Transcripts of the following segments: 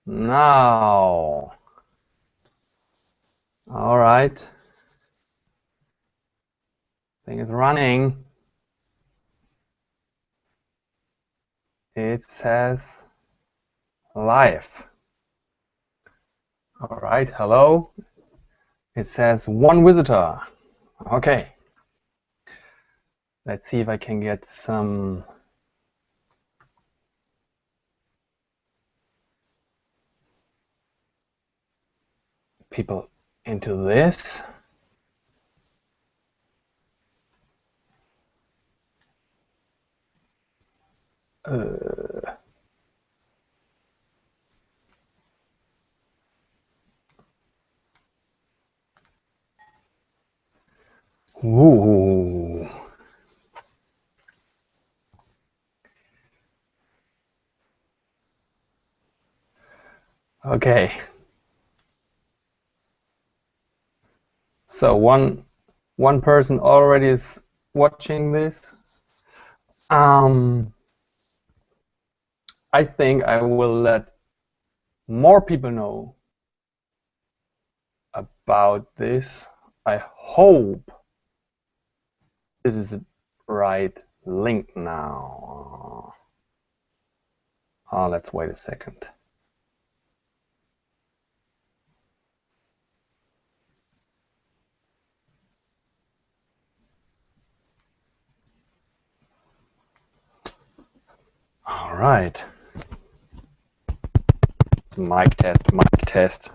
Now, all right. Thing is running. It says live. All right, hello. It says one visitor. Okay. Let's see if I can get some people into this. Ooh. Okay. So one person already is watching this. I think I will let more people know about this. I hope this is the right link now. Let's wait a second. All right. Mic test, mic test.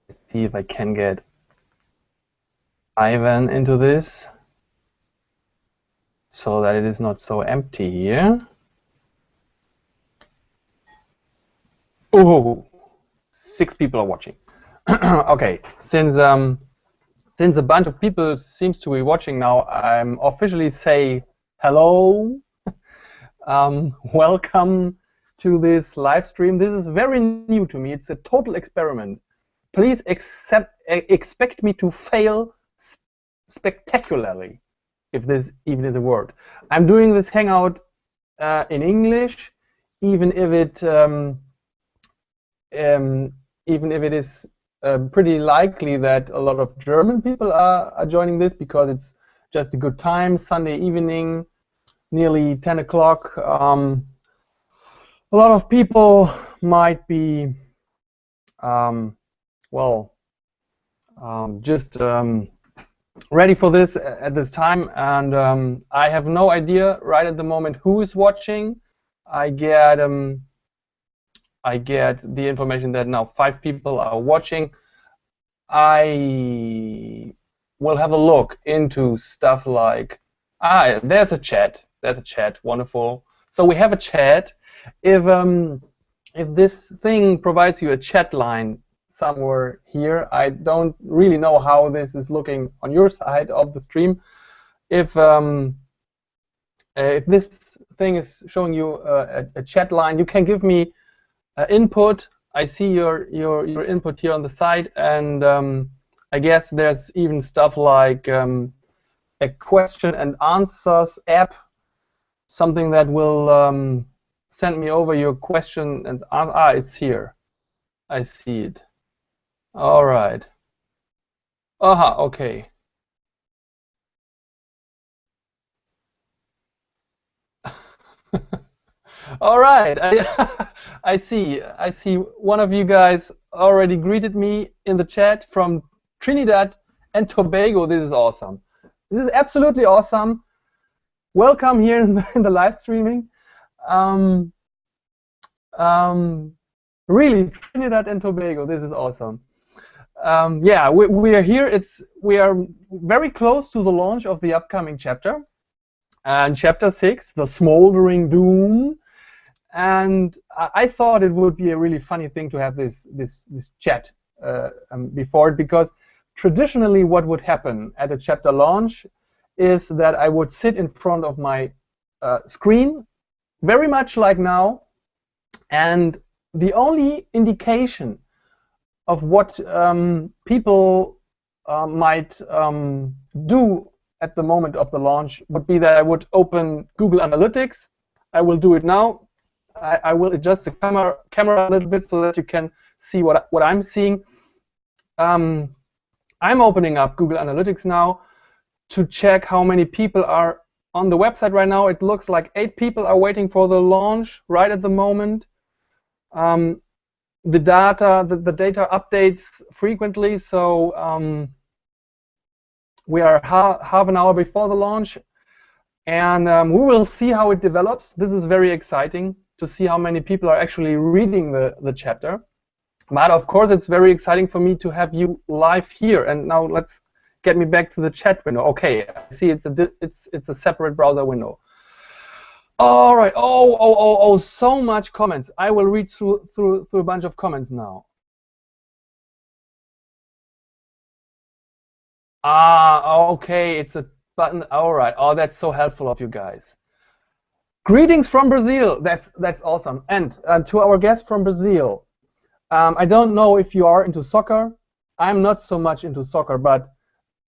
Let's see if I can get Ivan into this so that it is not so empty here. Oh, 6 people are watching. Okay, since a bunch of people seems to be watching now, I'm officially say hello. Welcome to this live stream. This is very new to me. It's a total experiment. Please expect me to fail spectacularly, if this even is a word. I'm doing this Hangout in English, even if it is pretty likely that a lot of German people are joining this because it's just a good time, Sunday evening, nearly 10 o'clock. A lot of people might be, just ready for this at this time, and I have no idea right at the moment who is watching. I get the information that now 5 people are watching. I will have a look into stuff like, there's a chat. There's a chat. Wonderful. So we have a chat. If this thing provides you a chat line somewhere here, I don't really know how this is looking on your side of the stream. If this thing is showing you a chat line, you can give me input. I see your input here on the side, and I guess there's even stuff like a question and answers app, something that will send me over your question and it's here. I see it. All right. Aha, okay. All right. I see one of you guys already greeted me in the chat from Trinidad and Tobago. This is awesome. This is absolutely awesome. Welcome here in the live streaming. Really, Trinidad and Tobago. This is awesome. Yeah, we are here. We are very close to the launch of the upcoming chapter, and chapter 6, the Smoldering Doom. And I thought it would be a really funny thing to have this chat before it, because traditionally what would happen at a chapter launch is that I would sit in front of my screen, very much like now, and the only indication of what people might do at the moment of the launch would be that I would open Google Analytics. I will do it now. I will adjust the camera a little bit so that you can see what I'm seeing. I'm opening up Google Analytics now to check how many people are on the website right now. It looks like 8 people are waiting for the launch right at the moment. The data updates frequently, so we are half an hour before the launch, and we will see how it develops. This is very exciting to see how many people are actually reading the chapter. But of course, it's very exciting for me to have you live here. And now let's get me back to the chat window. Okay, I see it's a separate browser window. All right. Oh, so much comments. I will read through a bunch of comments now. Okay, it's a button. All right. Oh, that's so helpful of you guys. Greetings from Brazil. That's awesome. And to our guest from Brazil, I don't know if you are into soccer. I'm not so much into soccer, but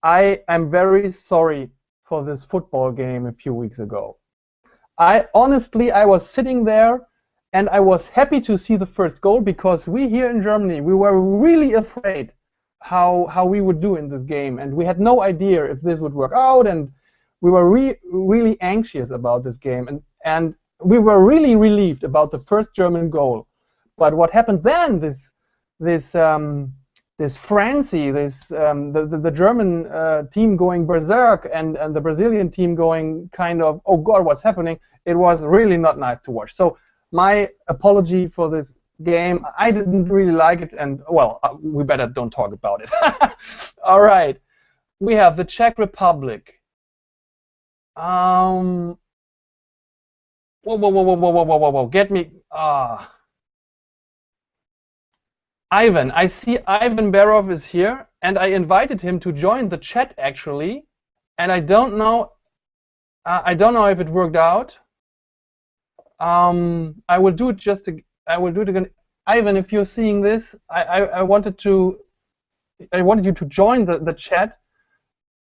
I am very sorry for this football game a few weeks ago. Honestly, I was sitting there and I was happy to see the first goal, because we here in Germany, we were really afraid how we would do in this game, and we had no idea if this would work out, and we were really anxious about this game, and we were really relieved about the first German goal. But what happened then, this frenzy, the German team going berserk, and the Brazilian team going kind of, oh God, what's happening? It was really not nice to watch. So my apology for this game. I didn't really like it, and well, we better don't talk about it. All right, we have the Czech Republic. Whoa, get me. Ivan, I see Ivan Berov is here, and I invited him to join the chat actually, and I don't know if it worked out. I will do it again. Ivan, if you're seeing this, I wanted you to join the chat,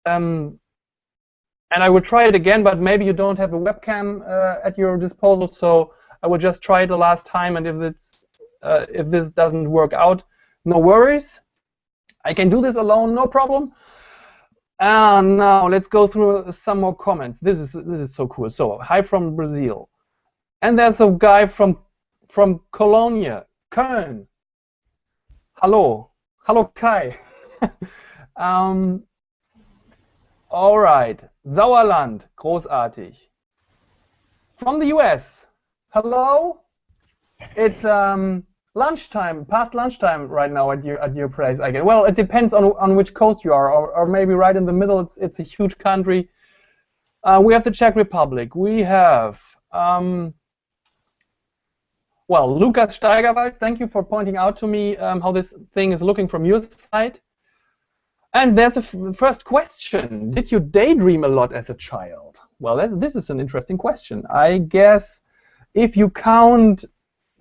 and I will try it again, but maybe you don't have a webcam at your disposal, so I will just try it the last time, and if this doesn't work out, no worries. I can do this alone, no problem. And now let's go through some more comments. This is so cool. So, hi from Brazil, and there's a guy from Cologne, Köln. Hello Kai. All right, Sauerland, großartig. From the US, hello. It's lunchtime, past lunchtime right now at your place, I guess. Well, it depends on which coast you are, or maybe right in the middle. It's a huge country. We have the Czech Republic. We have well, Lukas Steigerwald. Thank you for pointing out to me how this thing is looking from your side. And there's a first question. Did you daydream a lot as a child? Well, this is an interesting question. I guess if you count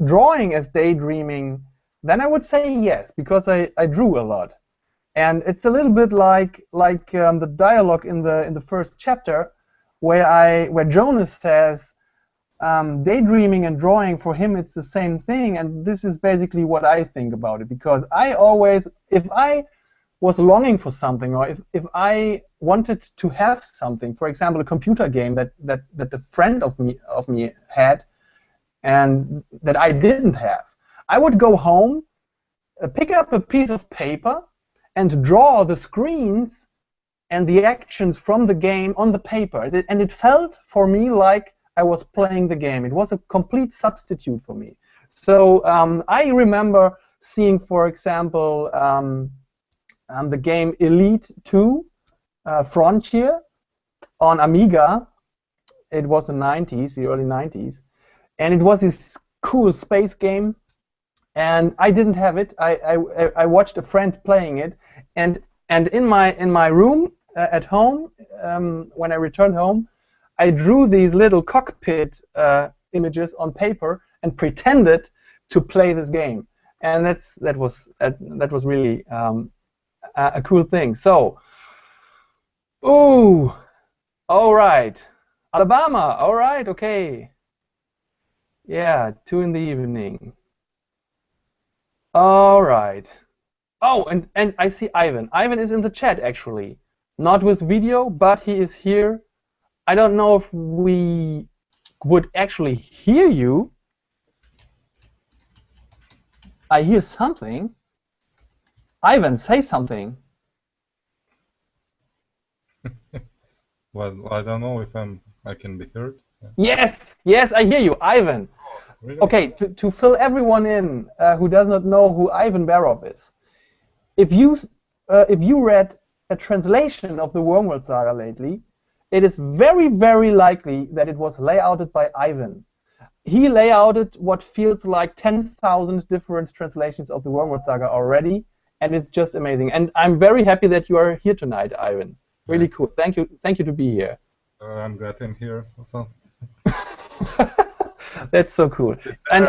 drawing as daydreaming, then I would say yes, because I drew a lot. And it's a little bit like the dialogue in the first chapter, where Jonas says daydreaming and drawing, for him it's the same thing, and this is basically what I think about it, because I always, if I was longing for something, or if I wanted to have something, for example, a computer game that a friend of me had, and that I didn't have, I would go home, pick up a piece of paper, and draw the screens and the actions from the game on the paper. And it felt for me like I was playing the game. It was a complete substitute for me. So I remember seeing, for example, the game Elite 2 Frontier on Amiga. It was the 90s, the early 90s. And it was this cool space game, and I didn't have it. I watched a friend playing it, and in my room at home, when I returned home, I drew these little cockpit images on paper and pretended to play this game, and that was really a cool thing. So, ooh, all right, Alabama. All right, okay. Yeah, 2 in the evening. All right. Oh, and I see Ivan. Ivan is in the chat actually, not with video, but he is here. I don't know if we would actually hear you. I hear something. Ivan, say something. Well, I don't know if I can be heard. Yes, yes, I hear you, Ivan. Really? Okay, to fill everyone in who does not know who Ivan Barov is, if you read a translation of the Wormworld Saga lately, it is very, very likely that it was layouted by Ivan. He layouted what feels like 10,000 different translations of the Wormworld Saga already, and it's just amazing. And I'm very happy that you are here tonight, Ivan. Really cool. Thank you to be here. I'm glad I'm here also. That's so cool. And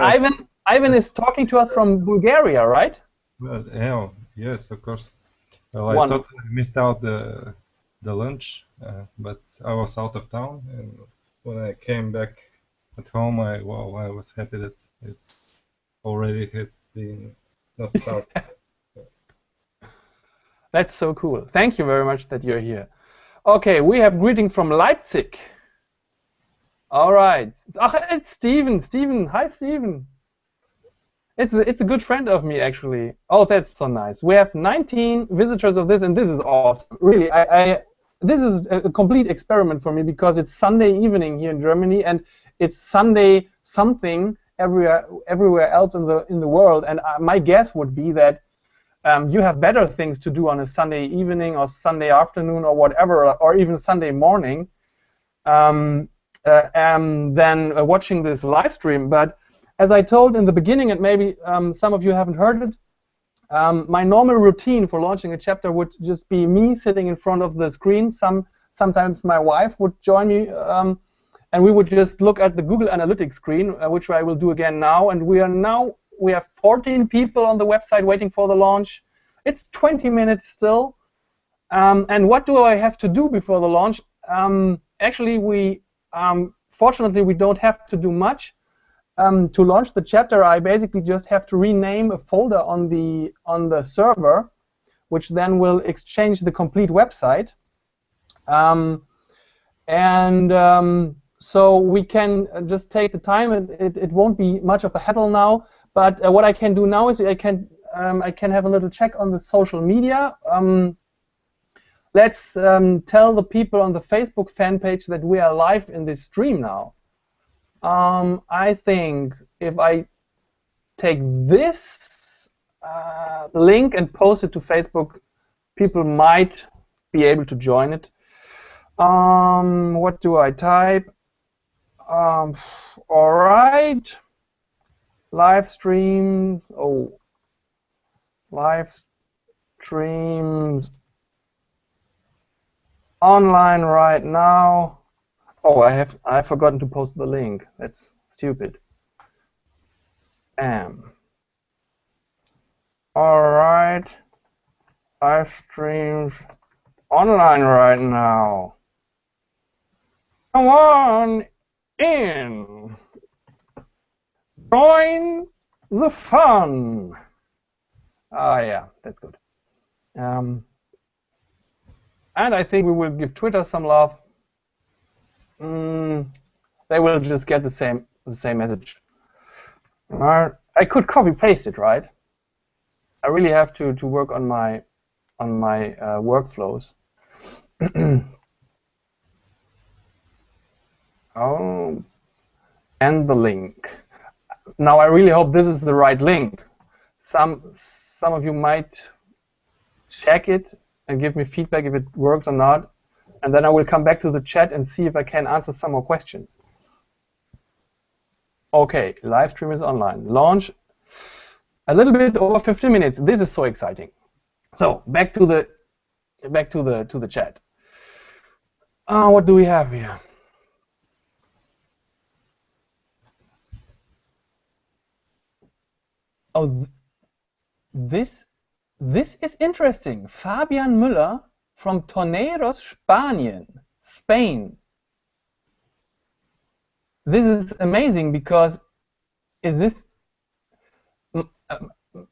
Ivan is talking to us from Bulgaria, right? Well, yeah, yes, of course. Well, I Wonderful. totally missed out the lunch, but I was out of town, and when I came back at home, I was happy that it's already been not started. That's so cool. Thank you very much that you're here. Okay, we have greeting from Leipzig. All right. It's Steven. Steven. Hi, Steven. It's a good friend of me, actually. Oh, that's so nice. We have 19 visitors of this, and this is awesome. Really, this is a complete experiment for me because it's Sunday evening here in Germany, and it's Sunday something everywhere else in the world. And my guess would be that you have better things to do on a Sunday evening or Sunday afternoon or whatever, or even Sunday morning, than watching this live stream. But as I told in the beginning, and maybe some of you haven't heard it, my normal routine for launching a chapter would just be me sitting in front of the screen. Sometimes my wife would join me, and we would just look at the Google Analytics screen, which I will do again now. And we have 14 people on the website waiting for the launch. It's 20 minutes still. And what do I have to do before the launch? Actually, fortunately, we don't have to do much. To launch the chapter, I basically just have to rename a folder on the server, which then will exchange the complete website. So we can just take the time. It won't be much of a hassle now. But what I can do now is I can have a little check on the social media. Let's tell the people on the Facebook fan page that we are live in this stream now. I think if I take this link and post it to Facebook, people might be able to join it. What do I type? All right. Live streams. Oh, live streams online right now. Oh, I've forgotten to post the link. That's stupid. All right. Live streams online right now. Come on in. Join the fun. Oh yeah, that's good. And I think we will give Twitter some love. They will just get the same message. I could copy paste it, right? I really have to work on my workflows. Oh, and the link. Now I really hope this is the right link. Some of you might check it and give me feedback if it works or not, and then I will come back to the chat and see if I can answer some more questions. Okay, live stream is online. Launch a little bit over 50 minutes. This is so exciting. So back to the chat. What do we have here? Oh, this This is interesting. Fabian Müller from Torneros, Spain. This is amazing because is this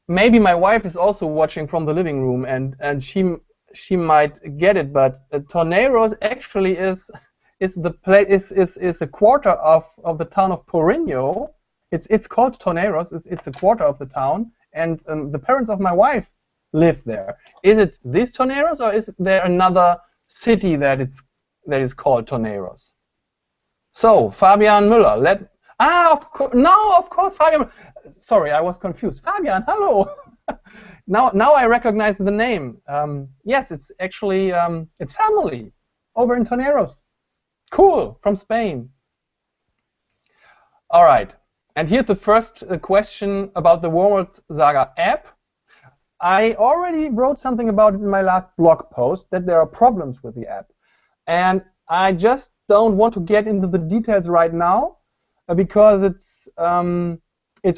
maybe my wife is also watching from the living room and she might get it, but Torneros actually is the place is a quarter of the town of Porriño. It's called Torneros. It's a quarter of the town, and the parents of my wife live there. Is it this Torneros, or is there another city that is called Torneros? So Fabian Müller, of course, Fabian. Sorry, I was confused. Fabian, hello. now I recognize the name. Yes, it's actually it's family over in Torneros. Cool, from Spain. All right, and here's the first question about the Wormworld Saga app. I already wrote something about it in my last blog post, that there are problems with the app, and I just don't want to get into the details right now because it's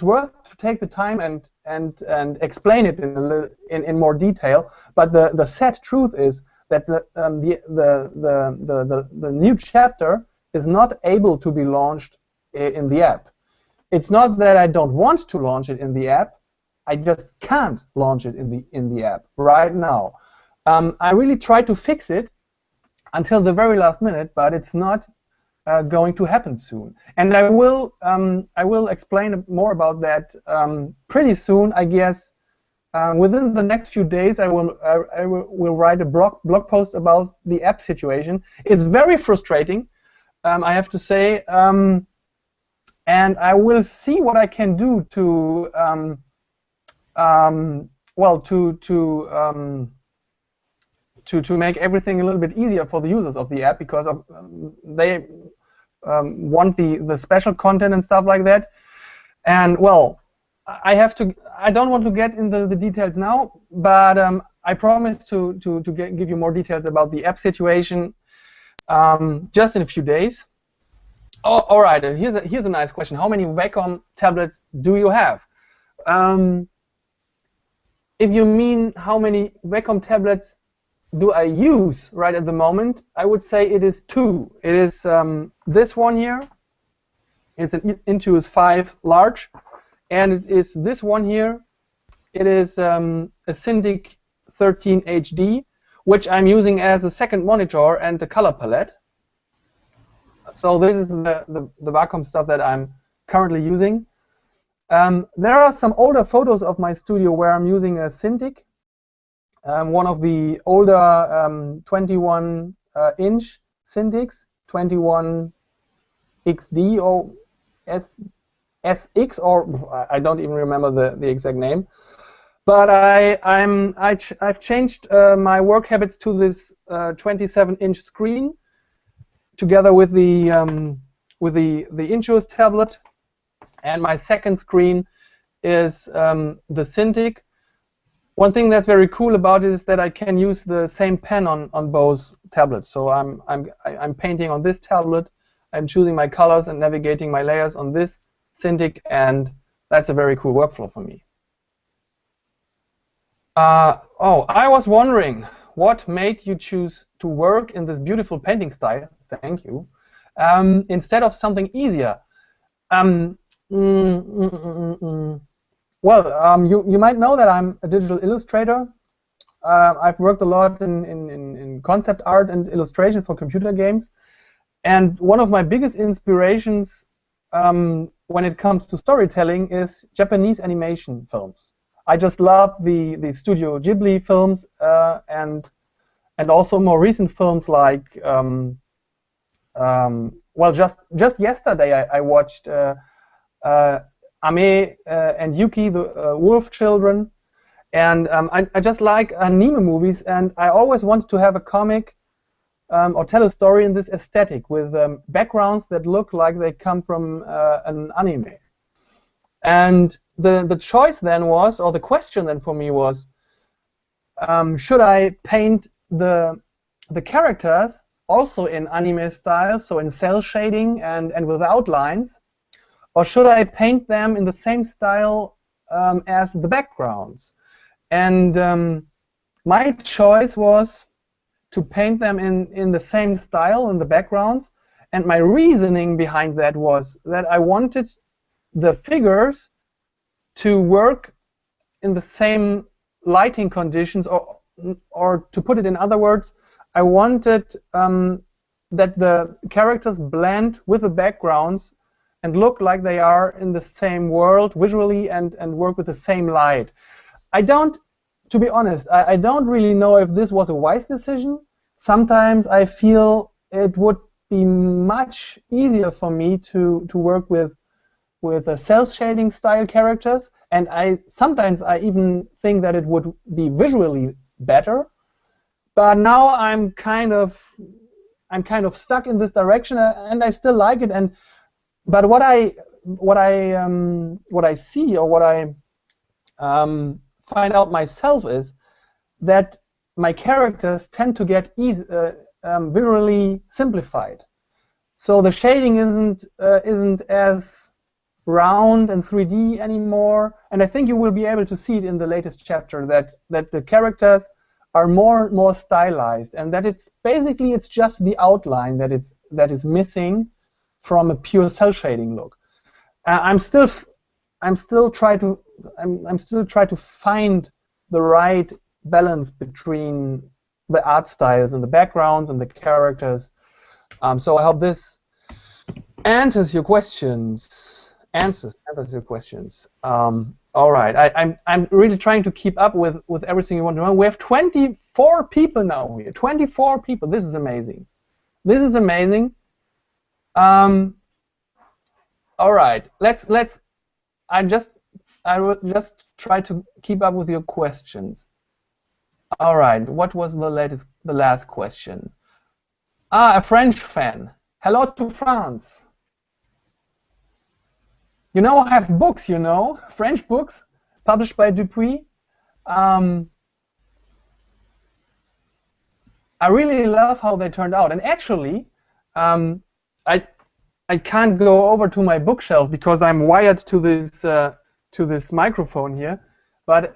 worth to take the time and explain it in more detail. But the sad truth is that the new chapter is not able to be launched in the app. It's not that I don't want to launch it in the app. I just can't launch it in the app right now. I really tried to fix it until the very last minute, but it's not going to happen soon. And I will explain more about that pretty soon, I guess. Within the next few days, I will write a blog post about the app situation. It's very frustrating, I have to say, and I will see what I can do to to make everything a little bit easier for the users of the app, because of, they want the special content and stuff like that. And well, I don't want to get into the details now, but I promise to give you more details about the app situation just in a few days. Oh, all right. And here's a nice question. How many Wacom tablets do you have? If you mean how many Wacom tablets do I use right at the moment, I would say it is 2. It is this one here. It's an Intuos 5 large, and it is this one here. It is a Cintiq 13 HD, which I'm using as a second monitor and a color palette. So this is the Wacom stuff that I'm currently using. There are some older photos of my studio where I'm using a Cintiq. One of the older 21-inch Cintiqs, 21 XD or SX, or I don't even remember the exact name. But I've changed my work habits to this 27-inch screen, together with the Intuos tablet, and my second screen is the Cintiq. One thing that's very cool about it is that I can use the same pen on both tablets. So I'm painting on this tablet, I'm choosing my colors and navigating my layers on this Cintiq, and that's a very cool workflow for me. Oh, I was wondering, what made you choose to work in this beautiful painting style? Thank you. Instead of something easier. Well, you might know that I'm a digital illustrator. I've worked a lot in concept art and illustration for computer games. And one of my biggest inspirations when it comes to storytelling is Japanese animation films. I just love the Studio Ghibli films and also more recent films like well, just yesterday I watched Ame and Yuki, the Wolf Children, and I just like anime movies, and I always wanted to have a comic or tell a story in this aesthetic with backgrounds that look like they come from an anime. And the choice then was, or the question then for me was, should I paint the characters also in anime style, so in cell shading and without lines, or should I paint them in the same style as the backgrounds? and my choice was to paint them in the same style in the backgrounds, and my reasoning behind that was that I wanted the figures to work in the same lighting conditions, or to put it in other words, I wanted that the characters blend with the backgrounds and look like they are in the same world visually and work with the same light. To be honest, I don't really know if this was a wise decision. Sometimes I feel it would be much easier for me to work with cel shading style characters, and sometimes I even think that it would be visually better. But now I'm kind of stuck in this direction, and I still like it. But what I see, or what I find out myself, is that my characters tend to get visually simplified. So the shading isn't as round and 3D anymore, and I think you will be able to see it in the latest chapter that the characters are more stylized, and that it's just the outline that is missing from a pure cel shading look. I'm still trying to find the right balance between the art styles and the backgrounds and the characters. So I hope this answers your questions. Answers your questions. All right, I'm really trying to keep up with everything you want to know. We have 24 people now here. 24 people. This is amazing. This is amazing. All right. I will just try to keep up with your questions. All right. What was the last question? A French fan. Hello to France. You know, I have books, French books published by Dupuis. I really love how they turned out. And actually, I can't go over to my bookshelf because I'm wired to this microphone here. But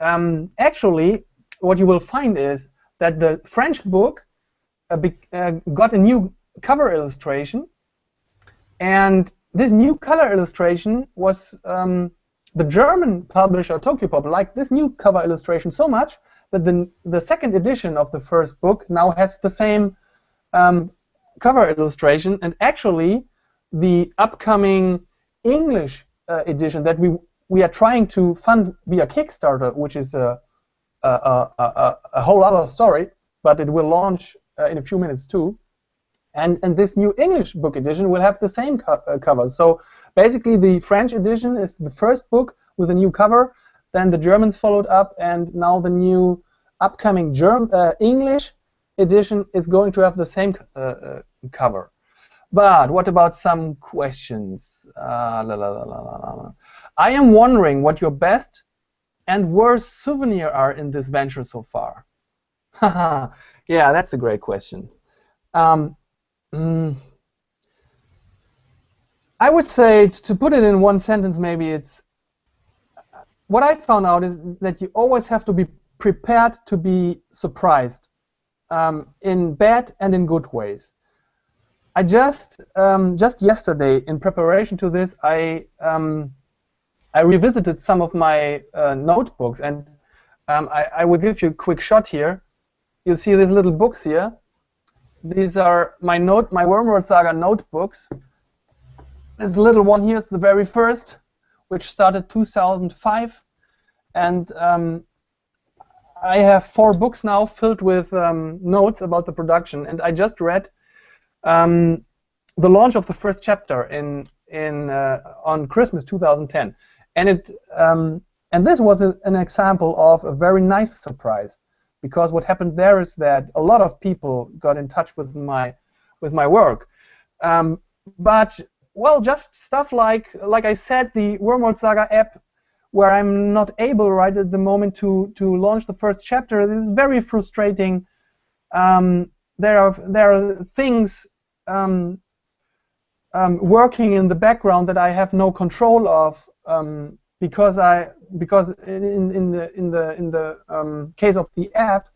actually, what you will find is that the French book got a new cover illustration, and this new color illustration was the German publisher Tokyopop liked this new cover illustration so much that the second edition of the first book now has the same cover illustration, and actually the upcoming English edition that we are trying to fund via Kickstarter, which is a whole other story, but it will launch in a few minutes too. And this new English book edition will have the same cover. So basically, the French edition is the first book with a new cover. Then the Germans followed up, and now the new upcoming English edition is going to have the same cover. But what about some questions? I am wondering what your best and worst souvenir are in this venture so far. Yeah, that's a great question. I would say, to put it in one sentence, maybe it's what I found out is that you always have to be prepared to be surprised, in bad and in good ways. I just yesterday, in preparation to this, I revisited some of my notebooks, and I will give you a quick shot here. You see these little books here. These are my Wormworld Saga notebooks. This little one here is the very first, which started 2005, and I have 4 books now filled with notes about the production, and I just read the launch of the first chapter on Christmas 2010, and this was an example of a very nice surprise, because what happened there is that a lot of people got in touch with my work, but well, just stuff like I said, the Wormworld Saga app, where I'm not able right at the moment to launch the first chapter. This is very frustrating. There are things working in the background that I have no control of, because in the case of the app,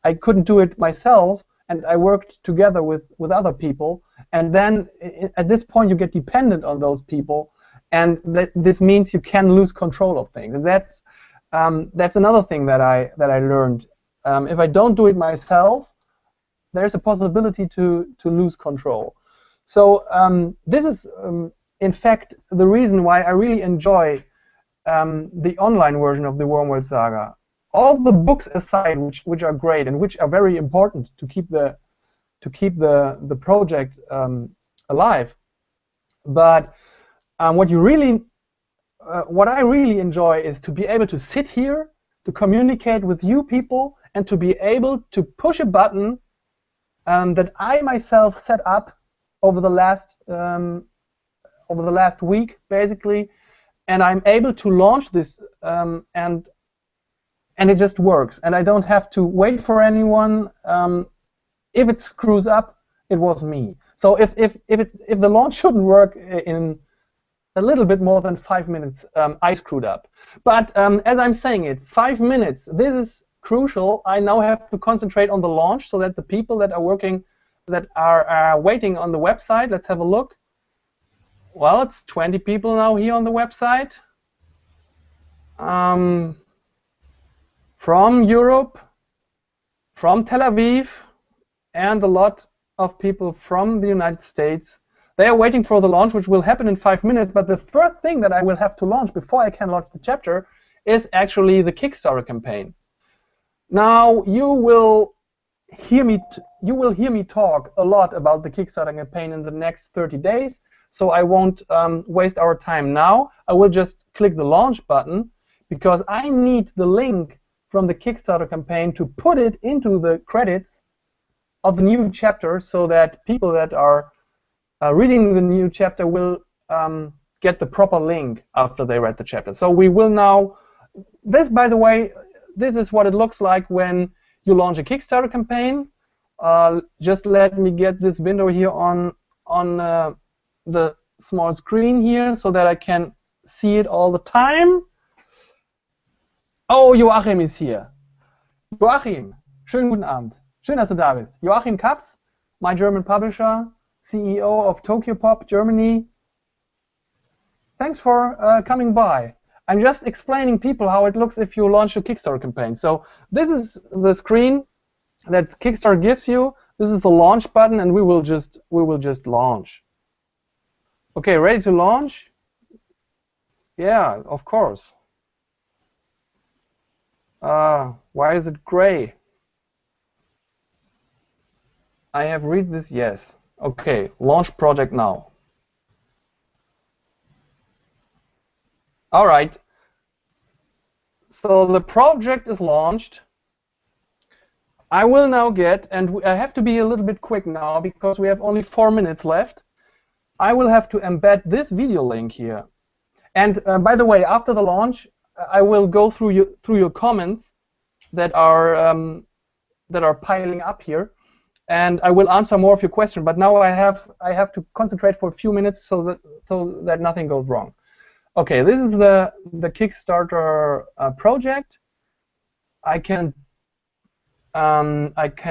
I couldn't do it myself, and I worked together with other people. And then at this point, you get dependent on those people, and this means you can lose control of things. And that's another thing that I learned. If I don't do it myself, there's a possibility to lose control. So this is, in fact, the reason why I really enjoy the online version of the Wormworld Saga. All the books aside, which are great and which are very important to keep the project alive, but what I really enjoy is to be able to sit here, to communicate with you people, and to be able to push a button that I myself set up over the last week, basically, and I'm able to launch this, and it just works, and I don't have to wait for anyone. If it screws up, it was me. So if the launch shouldn't work in a little bit more than 5 minutes, I screwed up. But as I'm saying it, 5 minutes, this is crucial. I now have to concentrate on the launch so that the people that are waiting on the website, let's have a look. Well, it's 20 people now here on the website. From Europe, from Tel Aviv, and a lot of people from the United States. They are waiting for the launch, which will happen in 5 minutes, but the first thing that I will have to launch before I can launch the chapter is actually the Kickstarter campaign. Now, you will hear me talk a lot about the Kickstarter campaign in the next 30 days, so I won't waste our time now. I will just click the launch button, because I need the link from the Kickstarter campaign to put it into the credits of the new chapter, so that people that are reading the new chapter will get the proper link after they read the chapter. So we will now, this, by the way, this is what it looks like when you launch a Kickstarter campaign. Just let me get this window here on the small screen here, so that I can see it all the time. Oh, Joachim is here. Joachim, schönen guten Abend. Schön, dass du da bist. Joachim Kaps, my German publisher, CEO of Tokyo Pop Germany. Thanks for coming by. I'm just explaining people how it looks if you launch a Kickstarter campaign. So this is the screen that Kickstarter gives you. This is the launch button, and we will just launch. Okay, ready to launch? Yeah, of course. Why is it gray? I have read this, yes. Okay, launch project now. All right. So the project is launched. I will now get, and I have to be a little bit quick now because we have only 4 minutes left. I will have to embed this video link here. And by the way, after the launch, I will go through your comments that are piling up here, and I will answer more of your questions. But now I have to concentrate for a few minutes so that nothing goes wrong. Okay, this is the Kickstarter project. I can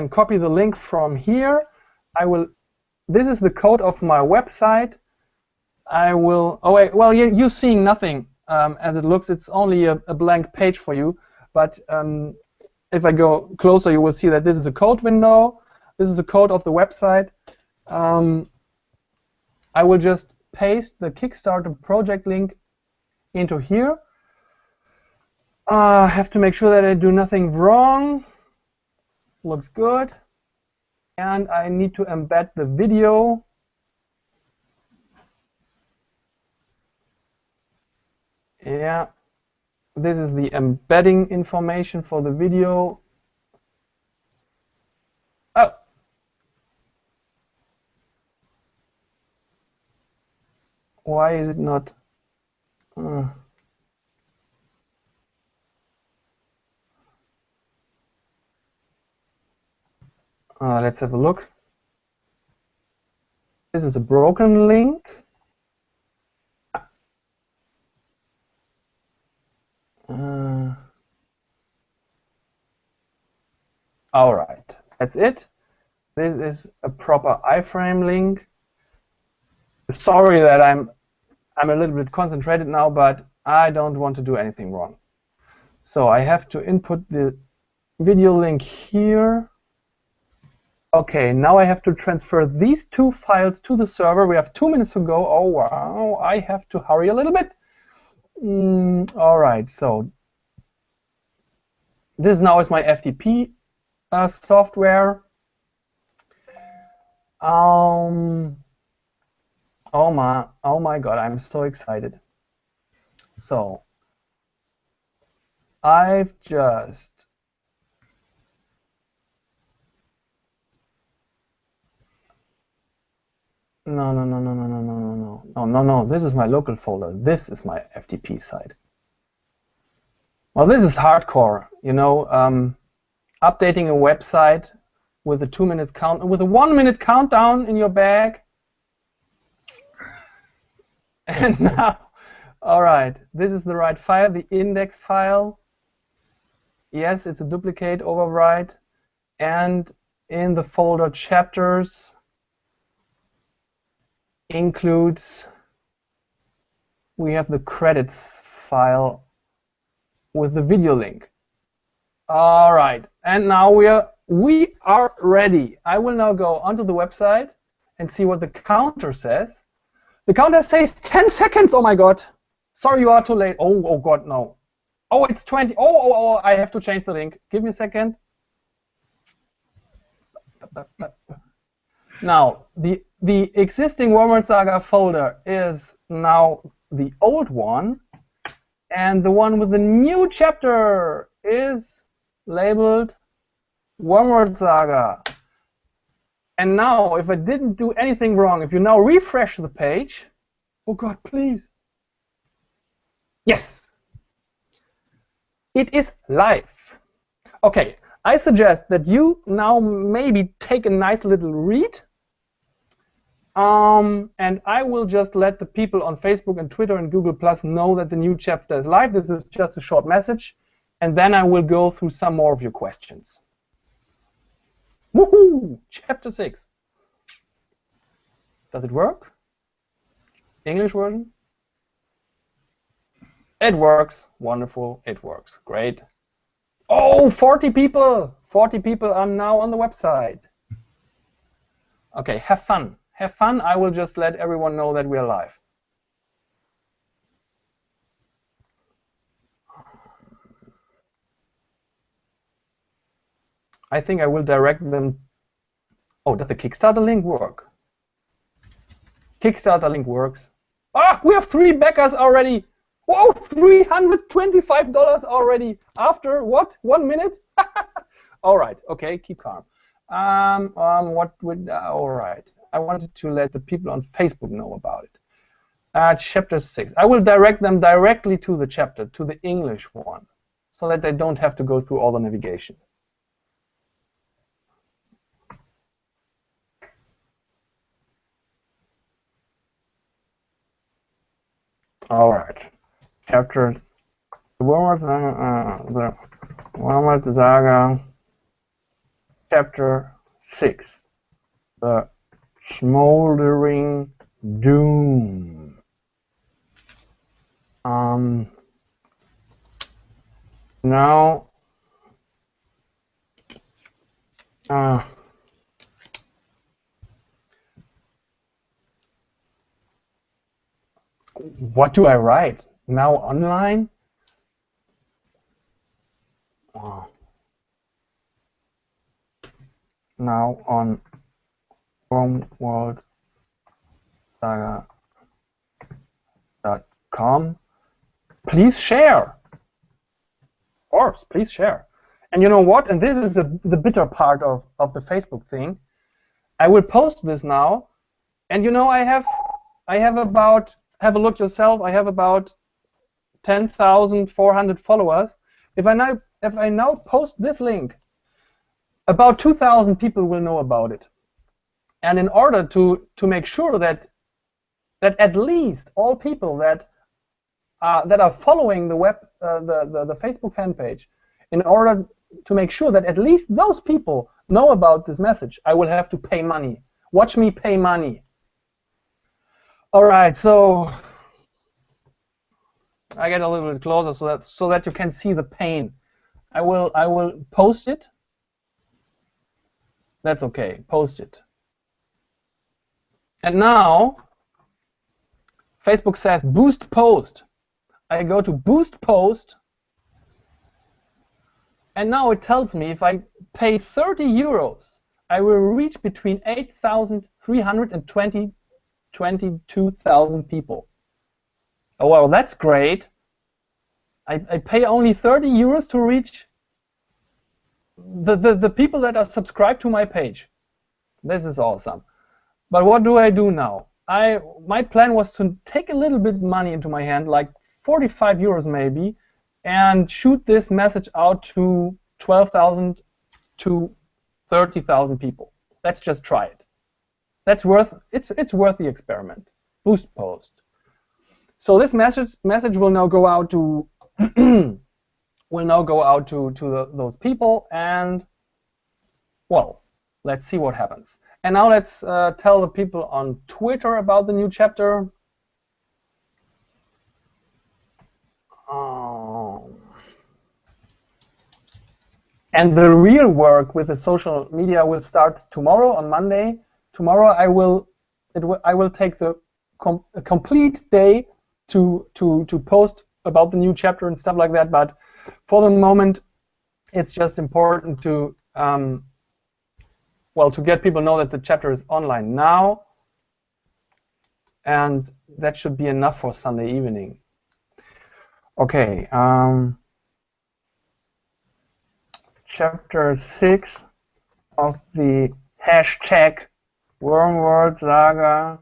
copy the link from here. This is the code of my website. I will. Oh wait, well you're seeing nothing as it looks. It's only a blank page for you. But if I go closer, you will see that this is a code window. This is the code of the website. I will just paste the Kickstarter project link into here. I have to make sure that I do nothing wrong. Looks good. And I need to embed the video. Yeah. This is the embedding information for the video. Oh. Why is it not? Let's have a look. This is a broken link. All right, that's it. This is a proper iframe link. Sorry that I'm a little bit concentrated now, but I don't want to do anything wrong. So I have to input the video link here. Okay, now I have to transfer these two files to the server. We have 2 minutes to go. Oh, wow, I have to hurry a little bit. All right, so this now is my FTP software. Oh my God, I'm so excited. So I've just no. This is my local folder. This is my FTP site. Well, this is hardcore, you know, updating a website with a 2 minute count, with a 1 minute countdown in your bag. And now, all right, this is the right file, the index file. Yes, it's a duplicate overwrite. And in the folder chapters includes, we have the credits file with the video link. All right, and now we are ready. I will now go onto the website and see what the counter says. The counter says 10 seconds. Oh my God. Sorry, you are too late. Oh God, no. Oh, it's 20. Oh, I have to change the link. Give me a second. Now, the existing Wormworld Saga folder is now the old one, and the one with the new chapter is labeled Wormworld Saga. And now, if I didn't do anything wrong, if you now refresh the page, oh God, please. Yes, it is live. Okay, I suggest that you now maybe take a nice little read. And I will just let the people on Facebook and Twitter and Google Plus know that the new chapter is live. This is just a short message. And then I will go through some more of your questions. Woohoo! Chapter 6. Does it work? English version? It works. Wonderful. It works. Great. Oh, 40 people! 40 people are now on the website. Okay, have fun. Have fun. I will just let everyone know that we are live. I think I will direct them. Oh, does the Kickstarter link work? Kickstarter link works. Ah, we have 3 backers already. Whoa, $325 already. After what? 1 minute? All right. Okay, keep calm. What would? All right. I wanted to let the people on Facebook know about it. Chapter 6. I will direct them directly to the chapter, to the English one, so that they don't have to go through all the navigation. All right. Chapter the Wormworld Saga, Chapter 6. The Smoldering Doom. Now, what do I write? Now online? Oh. Now on wormworldsaga.com. Please share. Of course, please share. And you know what? And this is the bitter part of the Facebook thing. I will post this now, and you know I have about, have a look yourself, I have about 10,400 followers. If I now post this link, about 2,000 people will know about it. And in order to make sure that at least all people that are following the Facebook fan page, in order to make sure that at least those people know about this message, I will have to pay money. Watch me pay money. All right, so I get a little bit closer so that you can see the pain. I will post it. That's okay. Post it. And now Facebook says boost post. I go to boost post, and now it tells me if I pay 30 euros, I will reach between 8,300 and 22,000 people. Oh, well, that's great. I pay only 30 euros to reach the people that are subscribed to my page. This is awesome. But what do I do now? My plan was to take a little bit money into my hand, like 45 euros maybe, and shoot this message out to 12,000 to 30,000 people. Let's just try it. It's worth the experiment. Boost post. So this message will now go out to those people, and well, let's see what happens. And now let's tell the people on Twitter about the new chapter. And the real work with the social media will start tomorrow, on Monday. Tomorrow I will take a complete day to post about the new chapter and stuff like that. But for the moment, it's just important to to get people know that the chapter is online now, and that should be enough for Sunday evening. Okay. Chapter 6 of the hashtag Wormworld Saga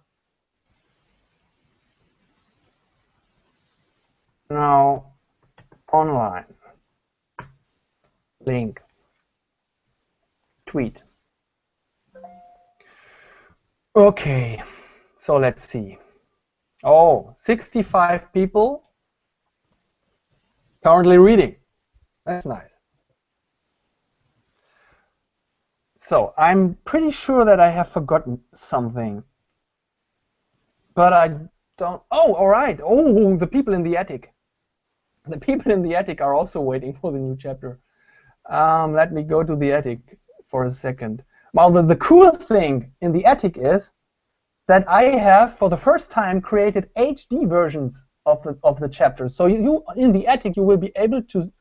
now online. Link. Tweet. Okay, so let's see. Oh, 65 people currently reading. That's nice. So I'm pretty sure that I have forgotten something, but I don't. Oh, all right. Oh, the people in the attic. The people in the attic are also waiting for the new chapter. Let me go to the attic for a second. Well, the cool thing in the attic is that I have, for the first time, created HD versions of the chapters. So you in the attic you will be able to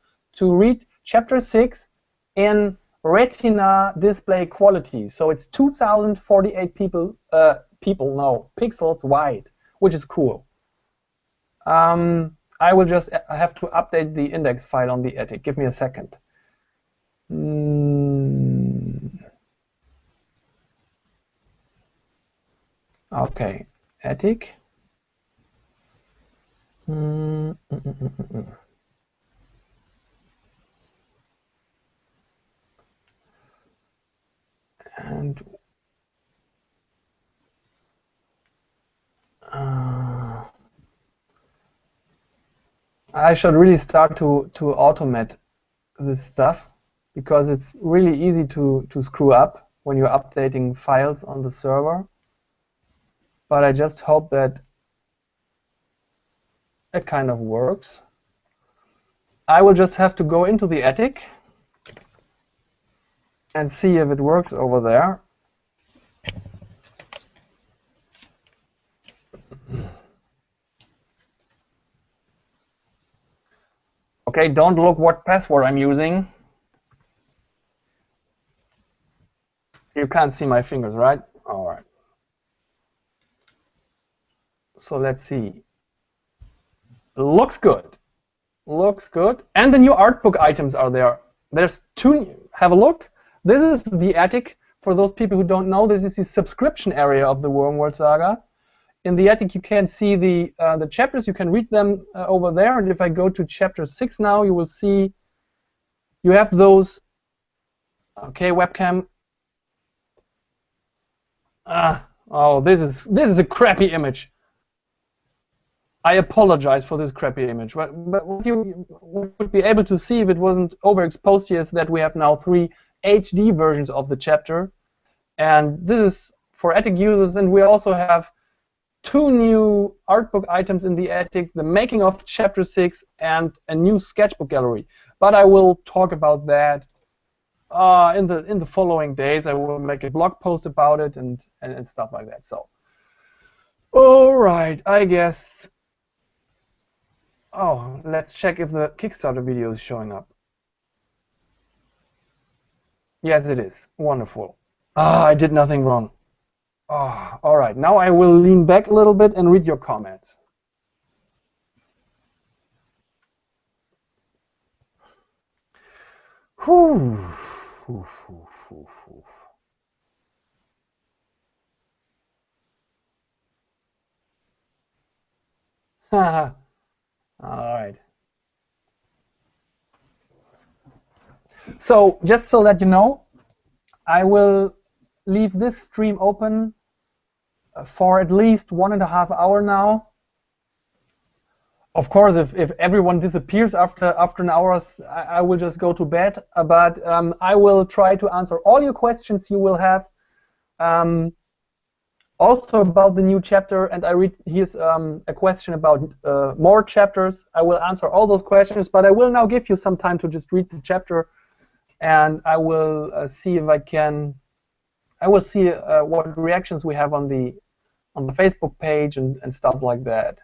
read chapter 6 in Retina display quality. So it's 2048 pixels wide, which is cool. I will just have to update the index file on the attic. Give me a second. Okay, attic. And I should really start to automate this stuff, because it's really easy to screw up when you're updating files on the server. But I just hope that it kind of works. I will just have to go into the attic and see if it works over there. Okay, don't look what password I'm using. You can't see my fingers, right? All right. So let's see. Looks good. Looks good. And the new art book items are there. There's two. Have a look. This is the attic. For those people who don't know, this is the subscription area of the Wormworld Saga. In the attic, you can see the chapters. You can read them over there. And if I go to chapter 6 now, you will see you have those. Okay, webcam. Oh, this is a crappy image. I apologize for this crappy image, but what you would be able to see if it wasn't overexposed here is that we have now 3 HD versions of the chapter, and this is for attic users, and we also have 2 new art book items in the attic, the making of chapter 6 and a new sketchbook gallery. But I will talk about that in the following days. I will make a blog post about it and stuff like that. So, all right, I guess. Oh, let's check if the Kickstarter video is showing up. Yes, it is. Wonderful. Ah, I did nothing wrong. Oh, all right, now I will lean back a little bit and read your comments. Whew. All right. So just so that you know, I will leave this stream open for at least 1.5 hours now. Of course, if everyone disappears after an hour, I will just go to bed. But I will try to answer all your questions you will have. Also about the new chapter, and I read here's a question about more chapters. I will answer all those questions, but I will now give you some time to just read the chapter, and I will see if I can. I will see what reactions we have on the Facebook page and stuff like that.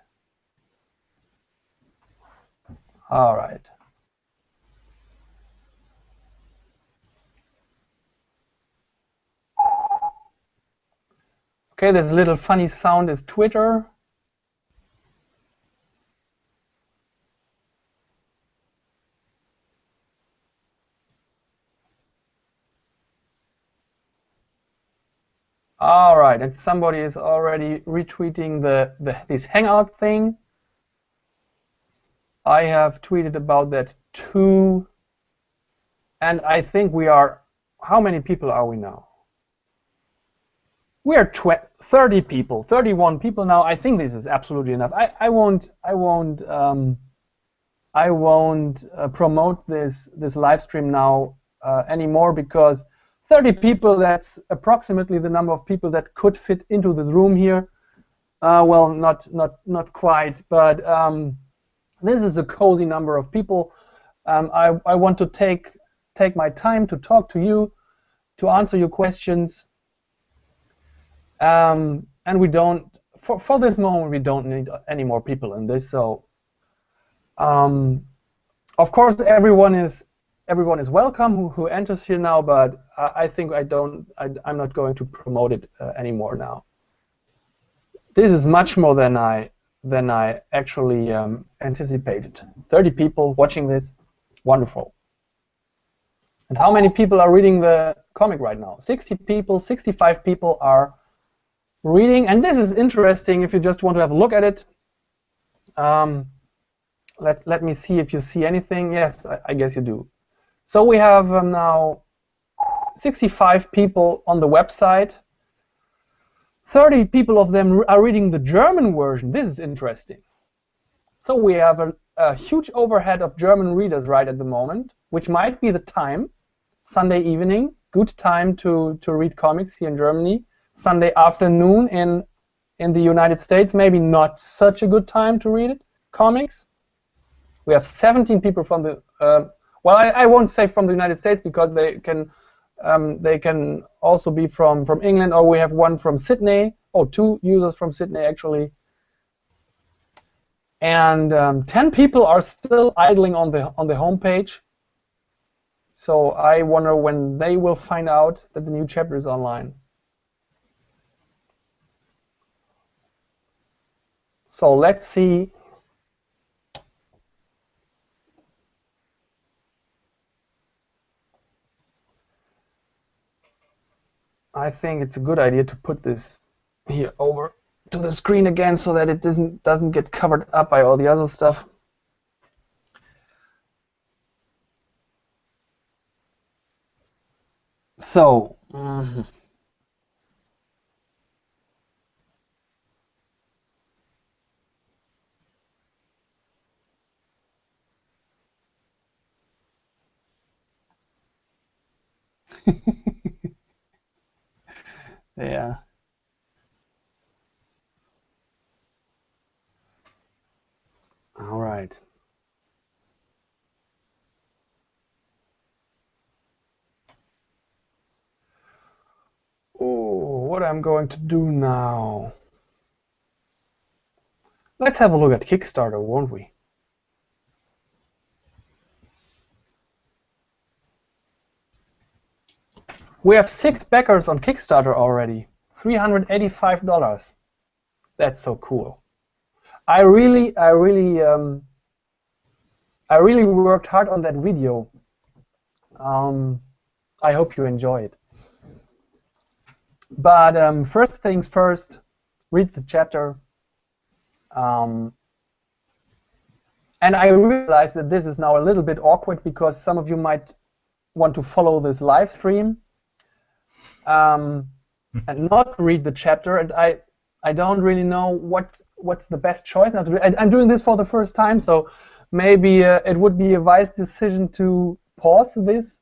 All right. Okay, this little funny sound is Twitter. All right, and somebody is already retweeting this Hangout thing. I have tweeted about that too. And I think we are, how many people are we now? We are 30 people, 31 people now. I think this is absolutely enough. I won't promote this live stream now anymore, because 30 people, that's approximately the number of people that could fit into this room here. Well, not quite, but this is a cozy number of people. I want to take my time to talk to you, to answer your questions. And we don't, for this moment, we don't need any more people in this. So, of course, everyone is welcome who enters here now. But I think I'm not going to promote it anymore now. This is much more than I actually anticipated. 30 people watching this, wonderful. And how many people are reading the comic right now? 60 people, 65 people are reading, and this is interesting if you just want to have a look at it. Let me see if you see anything. Yes, I guess you do. So we have now 65 people on the website. 30 people of them are reading the German version. This is interesting. So we have a huge overhead of German readers right at the moment, which might be the time, Sunday evening, good time to read comics here in Germany. Sunday afternoon in the United States, maybe not such a good time to read it, comics. We have 17 people from the, well, I won't say from the United States, because they can also be from England, or we have one from Sydney. Oh, 2 users from Sydney actually. And 10 people are still idling on the homepage. So I wonder when they will find out that the new chapter is online. So let's see. I think it's a good idea to put this here over to the screen again, so that it doesn't get covered up by all the other stuff. So, Yeah. All right. Oh, what I'm going to do now? Let's have a look at Kickstarter, won't we? We have 6 backers on Kickstarter already. $385. That's so cool. I really worked hard on that video. I hope you enjoy it. But first things first, read the chapter. And I realize that this is now a little bit awkward because some of you might want to follow this live stream and not read the chapter, and I don't really know what's the best choice now to do. I'm doing this for the first time, so maybe it would be a wise decision to pause this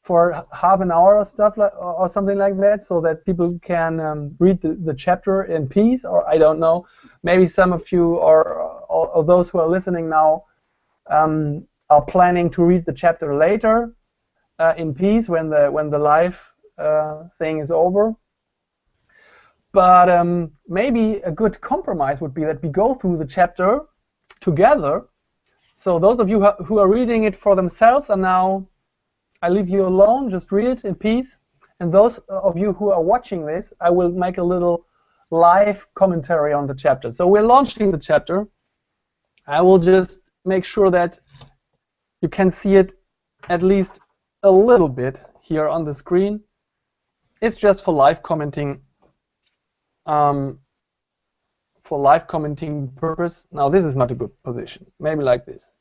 for half an hour or stuff or something like that, so that people can read the chapter in peace. Or I don't know, maybe some of you or those who are listening now are planning to read the chapter later in peace when the live thing is over. But maybe a good compromise would be that we go through the chapter together. So those of you who are reading it for themselves are now, I leave you alone, just read it in peace. And those of you who are watching this, I will make a little live commentary on the chapter. So we're launching the chapter. I will just make sure that you can see it at least a little bit here on the screen. It's just for live commenting. For live commenting purpose. Now this is not a good position. Maybe like this.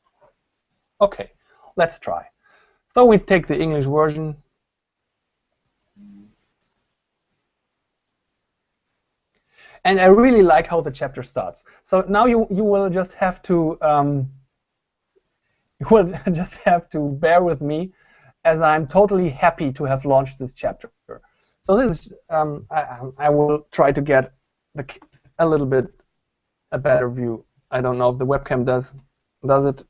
Okay, let's try. So we take the English version. And I really like how the chapter starts. So now you will just have to bear with me, as I'm totally happy to have launched this chapter. So this is I will try to get a little bit a better view. I don't know if the webcam does it.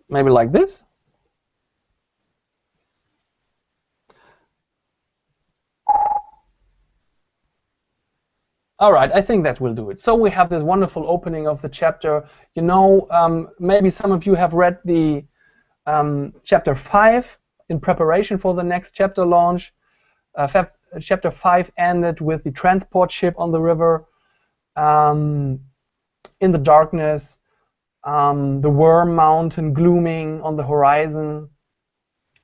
Maybe like this. All right, I think that will do it. So we have this wonderful opening of the chapter. You know, maybe some of you have read the chapter 5 in preparation for the next chapter launch. Chapter 5 ended with the transport ship on the river, in the darkness, the worm mountain glooming on the horizon.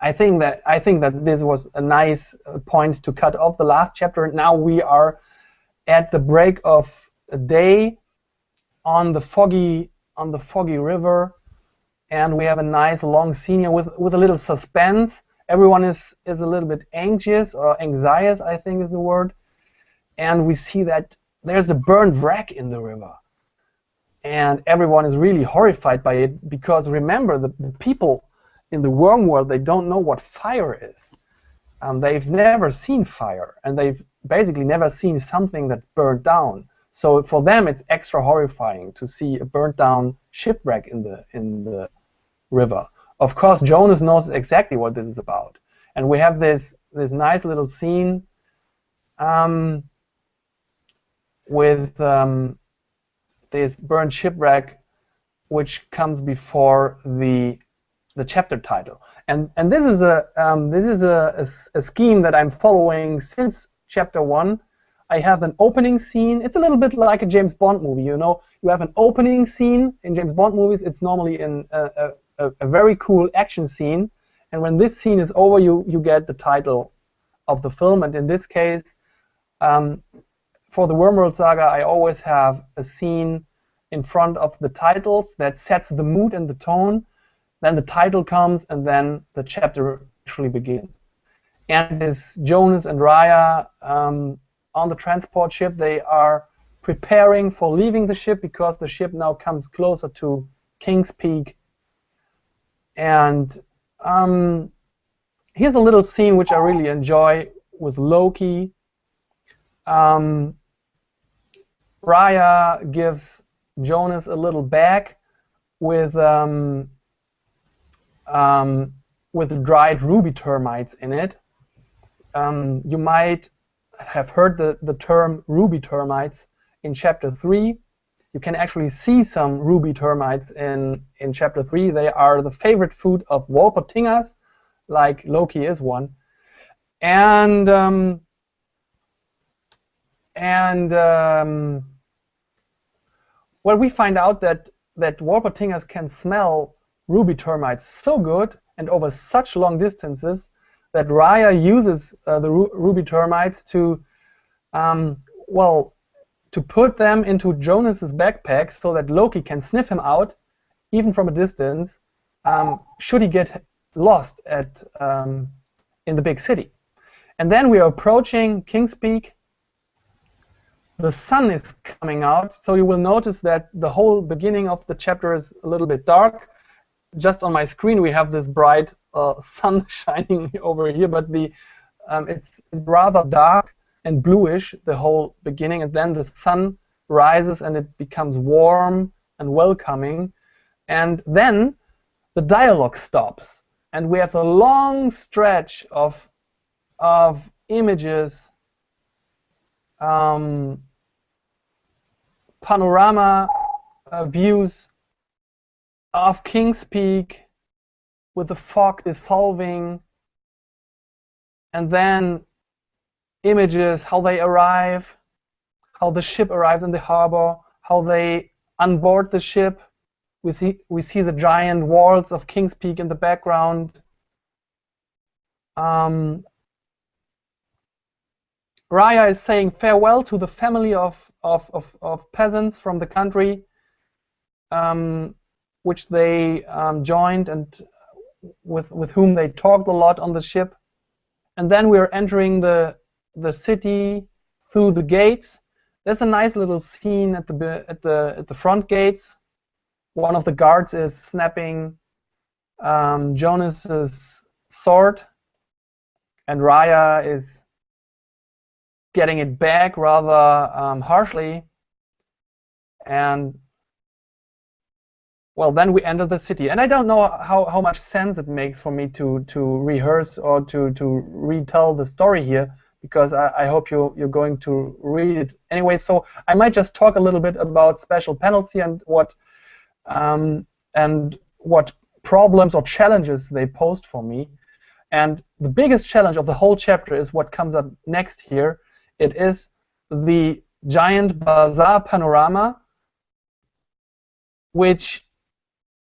I think that this was a nice point to cut off the last chapter. Now we are at the break of day on the foggy river, and we have a nice long scene here with a little suspense. Everyone is a little bit anxious or anxious, I think is the word, and we see that there's a burned wreck in the river, and everyone is really horrified by it, because remember, the people in the worm world, they don't know what fire is. They've never seen fire, and they've basically never seen something that burned down. So for them, it's extra horrifying to see a burnt down shipwreck in the river. Of course, Jonas knows exactly what this is about, and we have this nice little scene with this burnt shipwreck, which comes before the chapter title. And this is a scheme that I'm following since chapter 1. I have an opening scene. It's a little bit like a James Bond movie, you know. You have an opening scene in James Bond movies. It's normally in a very cool action scene, and when this scene is over, you get the title of the film. And in this case, for the Wormworld Saga, I always have a scene in front of the titles that sets the mood and the tone. Then the title comes, and then the chapter actually begins. And it's Jonas and Raya on the transport ship. They are preparing for leaving the ship, because the ship now comes closer to King's Peak. And here's a little scene which I really enjoy with Loki. Raya gives Jonas a little bag with dried ruby termites in it. You might have heard the term ruby termites in chapter 3. You can actually see some ruby termites in chapter 3. They are the favorite food of Wolpertingers, like Loki is one. And well, we find out that Wolpertingers can smell ruby termites so good and over such long distances that Raya uses the ruby termites to to put them into Jonas's backpack so that Loki can sniff him out even from a distance should he get lost at in the big city. And then we are approaching King's Peak. The sun is coming out, so you will notice that the whole beginning of the chapter is a little bit dark. Just on my screen we have this bright sun shining over here, but it's rather dark and bluish, the whole beginning, and then the sun rises and it becomes warm and welcoming, and then the dialogue stops and we have a long stretch of images, panorama views of King's Peak with the fog dissolving, and then images how they arrive, how the ship arrives in the harbor, how they onboard the ship. We see the giant walls of King's Peak in the background. Raya is saying farewell to the family of peasants from the country, which they joined and with whom they talked a lot on the ship. And then we are entering the city through the gates. There's a nice little scene at the front gates. One of the guards is snapping Jonas's sword, and Raya is getting it back rather harshly. And well, then we enter the city, and I don't know how much sense it makes for me to rehearse or to retell the story here, because I hope you're going to read it anyway. So I might just talk a little bit about special penalty and what problems or challenges they posed for me. And the biggest challenge of the whole chapter is what comes up next here. It is the giant bazaar panorama, which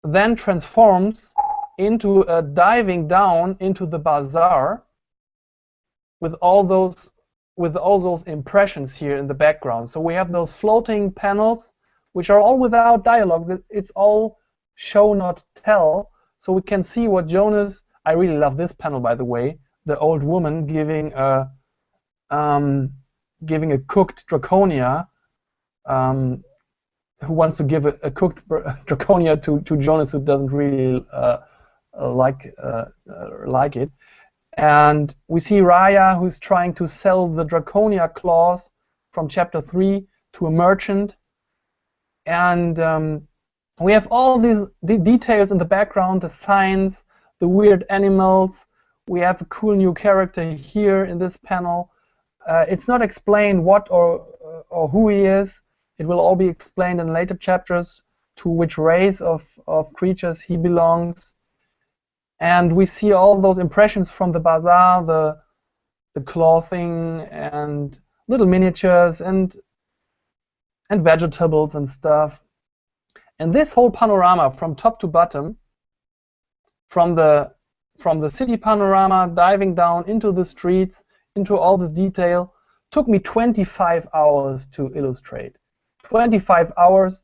then transforms into a diving down into the bazaar with all those impressions here in the background. So we have those floating panels, which are all without dialogue. It's all show not tell. So we can see what Jonas. I really love this panel, by the way. The old woman giving a cooked draconia. Who wants to give a cooked draconia to Jonas, who doesn't really like it. And we see Raya, who's trying to sell the draconia claws from chapter 3 to a merchant. And we have all these details in the background, the signs, the weird animals. We have a cool new character here in this panel. It's not explained what or who he is. It will all be explained in later chapters to which race of creatures he belongs. And we see all those impressions from the bazaar, the clothing and little miniatures and vegetables and stuff. And this whole panorama from top to bottom, from the city panorama diving down into the streets, into all the detail, took me 25 hours to illustrate. 25 hours,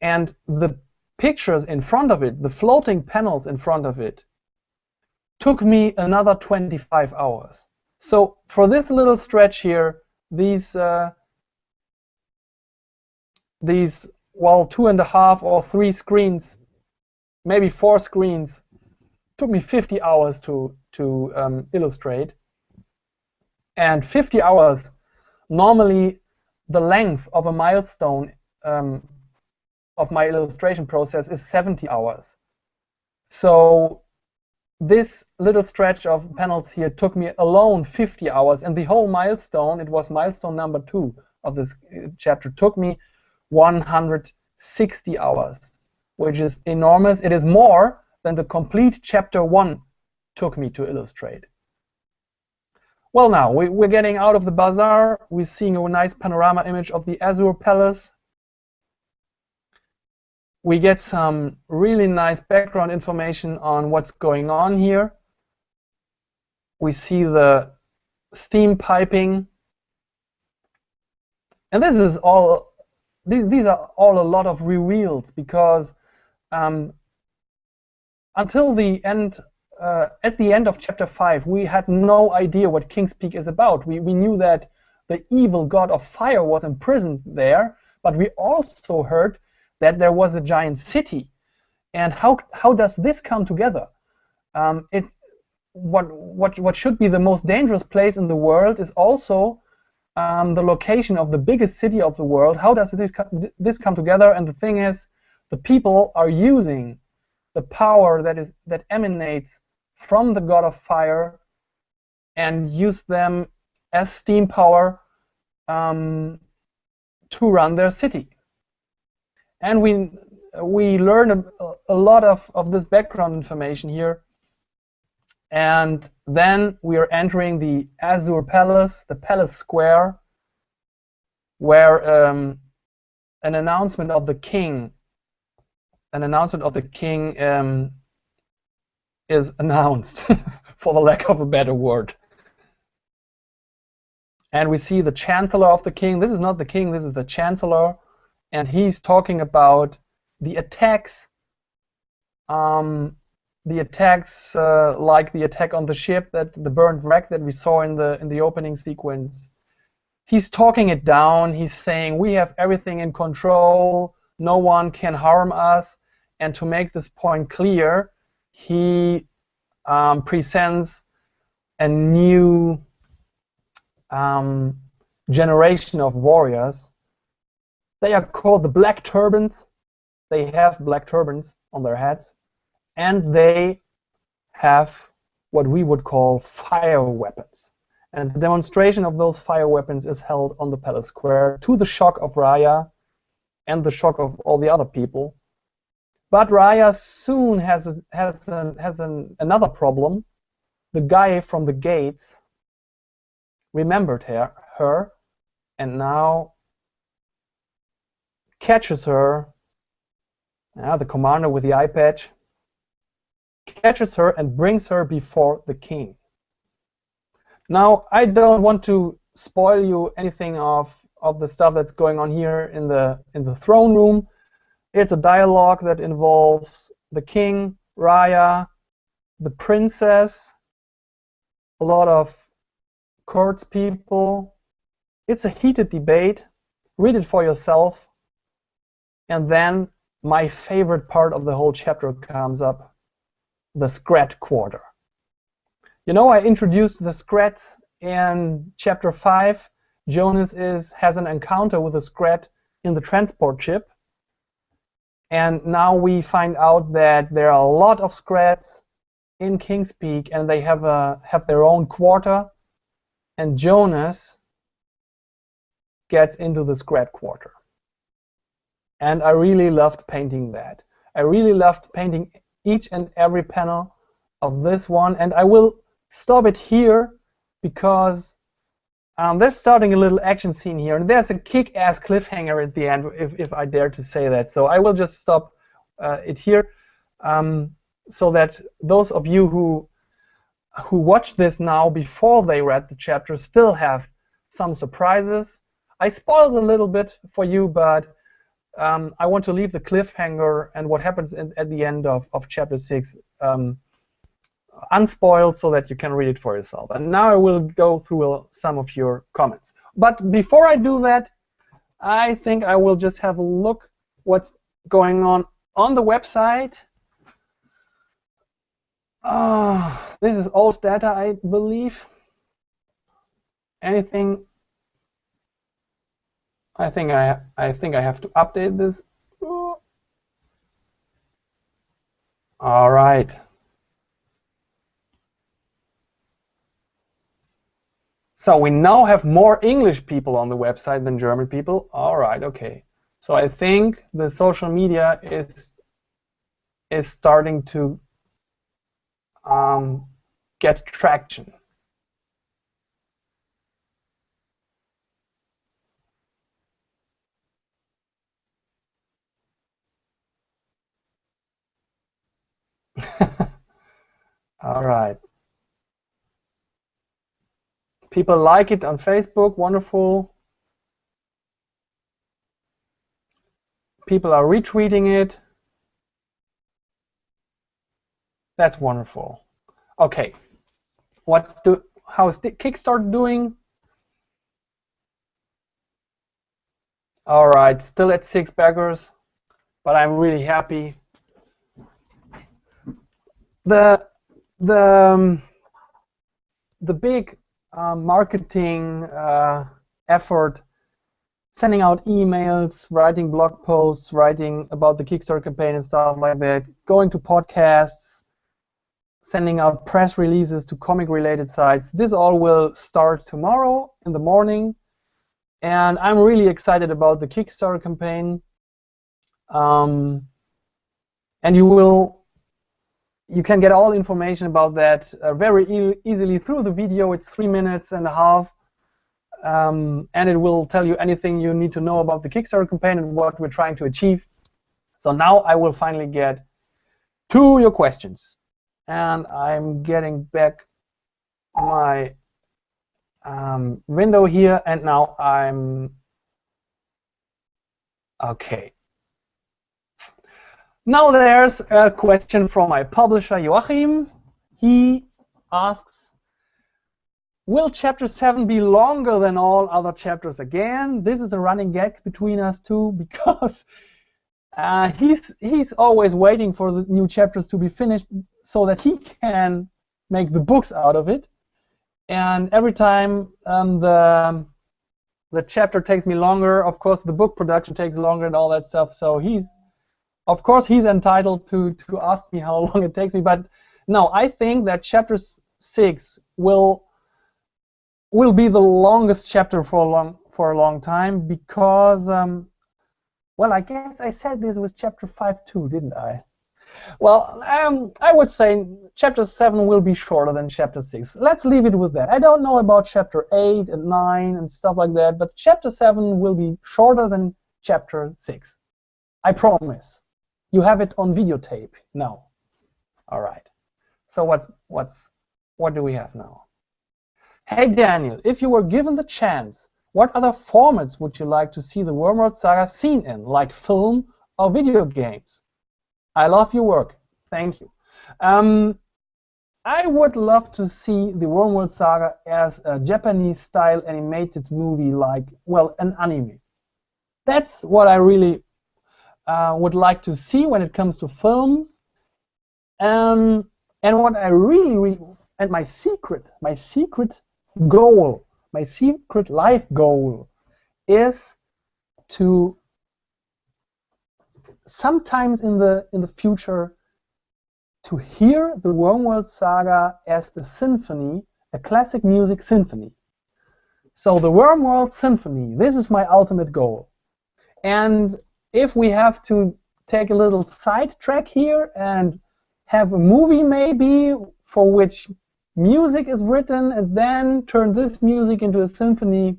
and the pictures in front of it, the floating panels in front of it, took me another 25 hours. So for this little stretch here, these 2.5 or 3 screens, maybe 4 screens, took me 50 hours to illustrate, and 50 hours, normally the length of a milestone of my illustration process is 70 hours. So this little stretch of panels here took me alone 50 hours, and the whole milestone, it was milestone number 2 of this chapter, took me 160 hours, which is enormous. It is more than the complete chapter 1 took me to illustrate. Well, now we're getting out of the bazaar. We're seeing a nice panorama image of the Azure Palace. We get some really nice background information on what's going on here. We see the steam piping. And this is all, these are all a lot of reveals, because until the end, at the end of chapter 5, we had no idea what King's Peak is about. We knew that the evil god of fire was imprisoned there, but we also heard that there was a giant city. And how does this come together? What should be the most dangerous place in the world is also the location of the biggest city of the world. How does this come together? And the thing is, the people are using the power that emanates from the god of fire and use them as steam power to run their city. And we learn a lot of this background information here. And then we are entering the Azure Palace, the Palace Square, where an announcement of the king is announced, for the lack of a better word. And we see the Chancellor of the king. This is not the king, this is the Chancellor. And he's talking about the attacks, like the attack on the ship, the burnt wreck that we saw in the opening sequence. He's talking it down. He's saying we have everything in control. No one can harm us. And to make this point clear, he presents a new generation of warriors. They are called the Black Turbans. They have black turbans on their heads, and they have what we would call fire weapons. And the demonstration of those fire weapons is held on the Palace Square, to the shock of Raya and the shock of all the other people. But Raya soon has another problem. The guy from the gates remembered her and now catches her. The commander with the eye patch catches her and brings her before the king. Now, I don't want to spoil you anything of the stuff that's going on here in the throne room. It's a dialogue that involves the king, Raya, the princess, a lot of court people. It's a heated debate. Read it for yourself. And then my favorite part of the whole chapter comes up, the Scrat Quarter. You know, I introduced the Scrats in chapter 5. Jonas has an encounter with a Scrat in the transport ship. And now we find out that there are a lot of Scrats in King's Peak, and they have their own quarter. And Jonas gets into the Scrat Quarter. And I really loved painting that. I really loved painting each and every panel of this one. And I will stop it here because they're starting a little action scene here. And there's a kick-ass cliffhanger at the end, if I dare to say that. So I will just stop it here so that those of you who watch this now before they read the chapter still have some surprises. I spoiled a little bit for you, but I want to leave the cliffhanger and what happens at the end of chapter 6 unspoiled so that you can read it for yourself. And now I will go through some of your comments. But before I do that, I think I will just have a look what's going on the website. This is old data, I believe. Anything? I think I have to update this. All right. So we now have more English people on the website than German people. All right, okay. So I think the social media is starting to get traction. All right. People like it on Facebook, wonderful. People are retweeting it. That's wonderful. Okay. How's the Kickstarter doing? All right, still at 6 backers, but I'm really happy. The big marketing effort, sending out emails, writing blog posts, writing about the Kickstarter campaign and stuff like that, going to podcasts, sending out press releases to comic-related sites. This all will start tomorrow in the morning, and I'm really excited about the Kickstarter campaign. And you can get all information about that very easily through the video. It's 3.5 minutes, and it will tell you anything you need to know about the Kickstarter campaign and what we're trying to achieve. So now I will finally get to your questions, and I'm getting back my window here, and now I'm okay. Now there's a question from my publisher Joachim. He asks, will Chapter 7 be longer than all other chapters again? This is a running gag between us two, because he's always waiting for the new chapters to be finished so that he can make the books out of it. And every time the chapter takes me longer, of course the book production takes longer and all that stuff. So of course he's entitled to ask me how long it takes me. But no, I think that Chapter 6 will be the longest chapter for a long time, because well, I guess I said this with Chapter 5 too, didn't I? Well, I would say Chapter 7 will be shorter than Chapter 6. Let's leave it with that. I don't know about Chapter 8 and 9 and stuff like that, but Chapter 7 will be shorter than Chapter 6. I promise. You have it on videotape now. All right. So what do we have now? Hey Daniel, if you were given the chance, what other formats would you like to see the Wormworld Saga seen in, like film or video games? I love your work. Thank you. I would love to see the Wormworld Saga as a Japanese-style animated movie, like, well, an anime. That's what I really would like to see when it comes to films. And what I really and my secret goal, my secret life goal, is to sometimes in the future to hear the Wormworld Saga as a symphony, a classic music symphony. So the Wormworld Symphony, this is my ultimate goal. And if we have to take a little sidetrack here and have a movie maybe for which music is written and then turn this music into a symphony,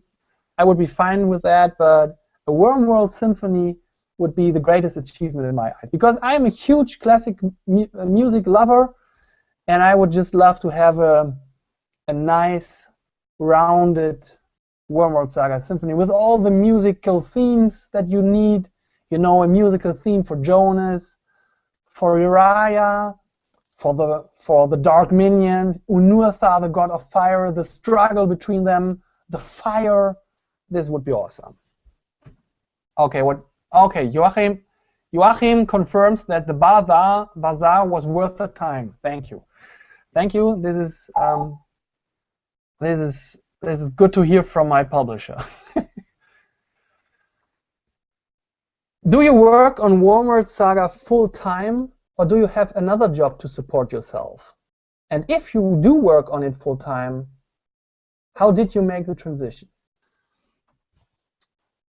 I would be fine with that, but a Wormworld Symphony would be the greatest achievement in my eyes, because I'm a huge classic music lover, and I would just love to have a nice, rounded Wormworld Saga Symphony with all the musical themes that you need. You know, a musical theme for Jonas, for Uriah, for the Dark Minions, Unurtha, the god of fire, the struggle between them, the fire. This would be awesome. Okay, Okay, Joachim confirms that the bazaar was worth the time. Thank you. Thank you. This is good to hear from my publisher. Do you work on Wormworld Saga full time, or do you have another job to support yourself? And if you do work on it full time, how did you make the transition?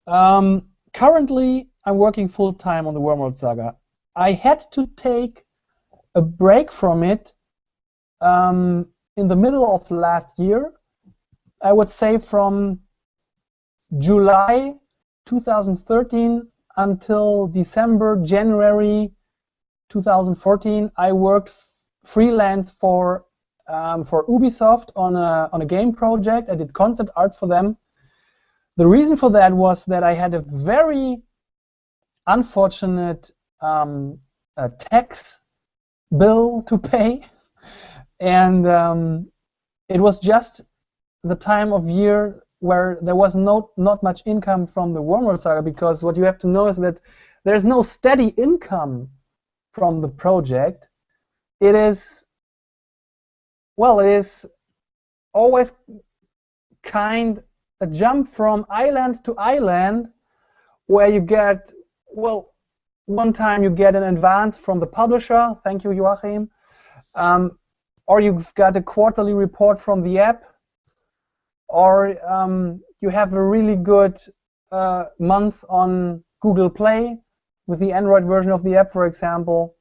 Currently, I'm working full time on the Wormworld Saga. I had to take a break from it in the middle of last year. I would say from July 2013 until January 2014, I worked freelance for Ubisoft on a game project. I did concept art for them. The reason for that was that I had a very unfortunate tax bill to pay, and it was just the time of year where there was not much income from the Wormworld Saga, because what you have to know is that there's no steady income from the project. It is always kind a jump from island to island, where you get, well, one time you get an advance from the publisher, thank you Joachim, or you've got a quarterly report from the app, or you have a really good month on Google Play with the Android version of the app, for example.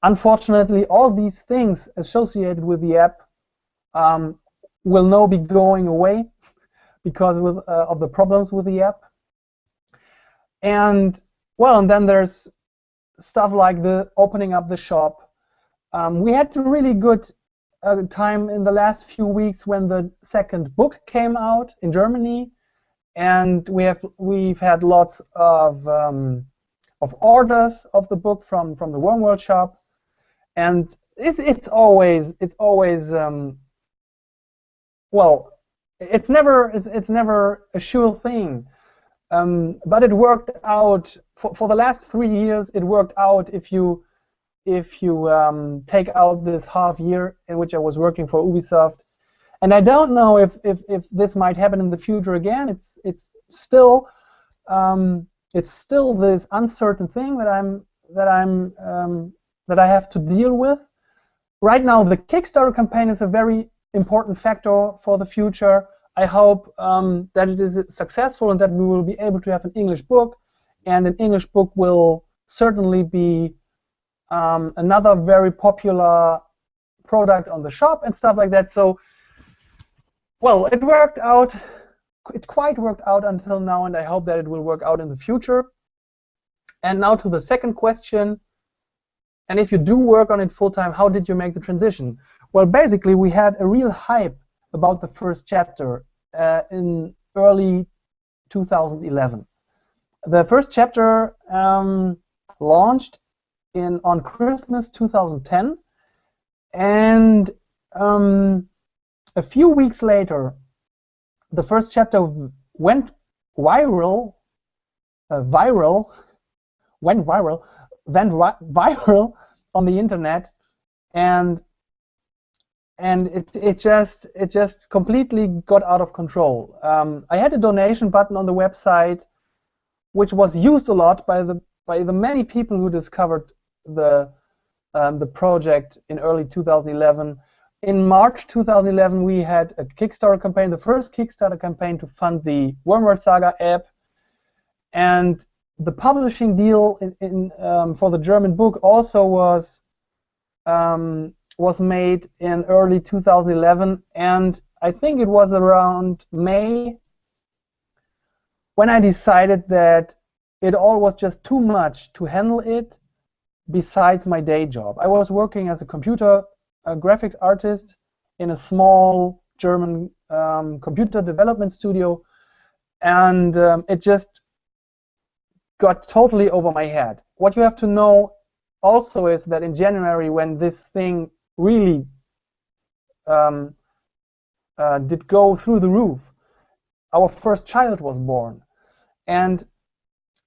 Unfortunately, all these things associated with the app will now be going away because of the problems with the app. And well, and then there's stuff like the opening up the shop. We had a really good time in the last few weeks when the second book came out in Germany, and we've had lots of orders of the book from the Wormworld shop, and it's always well, it's never a sure thing, but it worked out for the last 3 years. It worked out if you take out this half year in which I was working for Ubisoft, and I don't know if this might happen in the future again. It's still this uncertain thing that I have to deal with. Right now, the Kickstarter campaign is a very important factor for the future. I hope that it is successful and that we will be able to have an English book, and an English book will certainly be another very popular product on the shop and stuff like that. So, well, it worked out. It quite worked out until now, and I hope that it will work out in the future. And now to the second question. And if you do work on it full time, how did you make the transition? Well, basically, we had a real hype about the first chapter in early 2011. The first chapter launched on Christmas 2010, and a few weeks later, the first chapter went viral on the internet, and it just completely got out of control. I had a donation button on the website, which was used a lot by the many people who discovered the project in early 2011. In March 2011, we had a Kickstarter campaign, the first Kickstarter campaign to fund the Wormworld Saga app, and the publishing deal for the German book also was made in early 2011, and I think it was around May when I decided that it all was just too much to handle it besides my day job. I was working as a computer graphics artist in a small German computer development studio, and it just got totally over my head. What you have to know also is that in January, when this thing really did go through the roof, our first child was born, and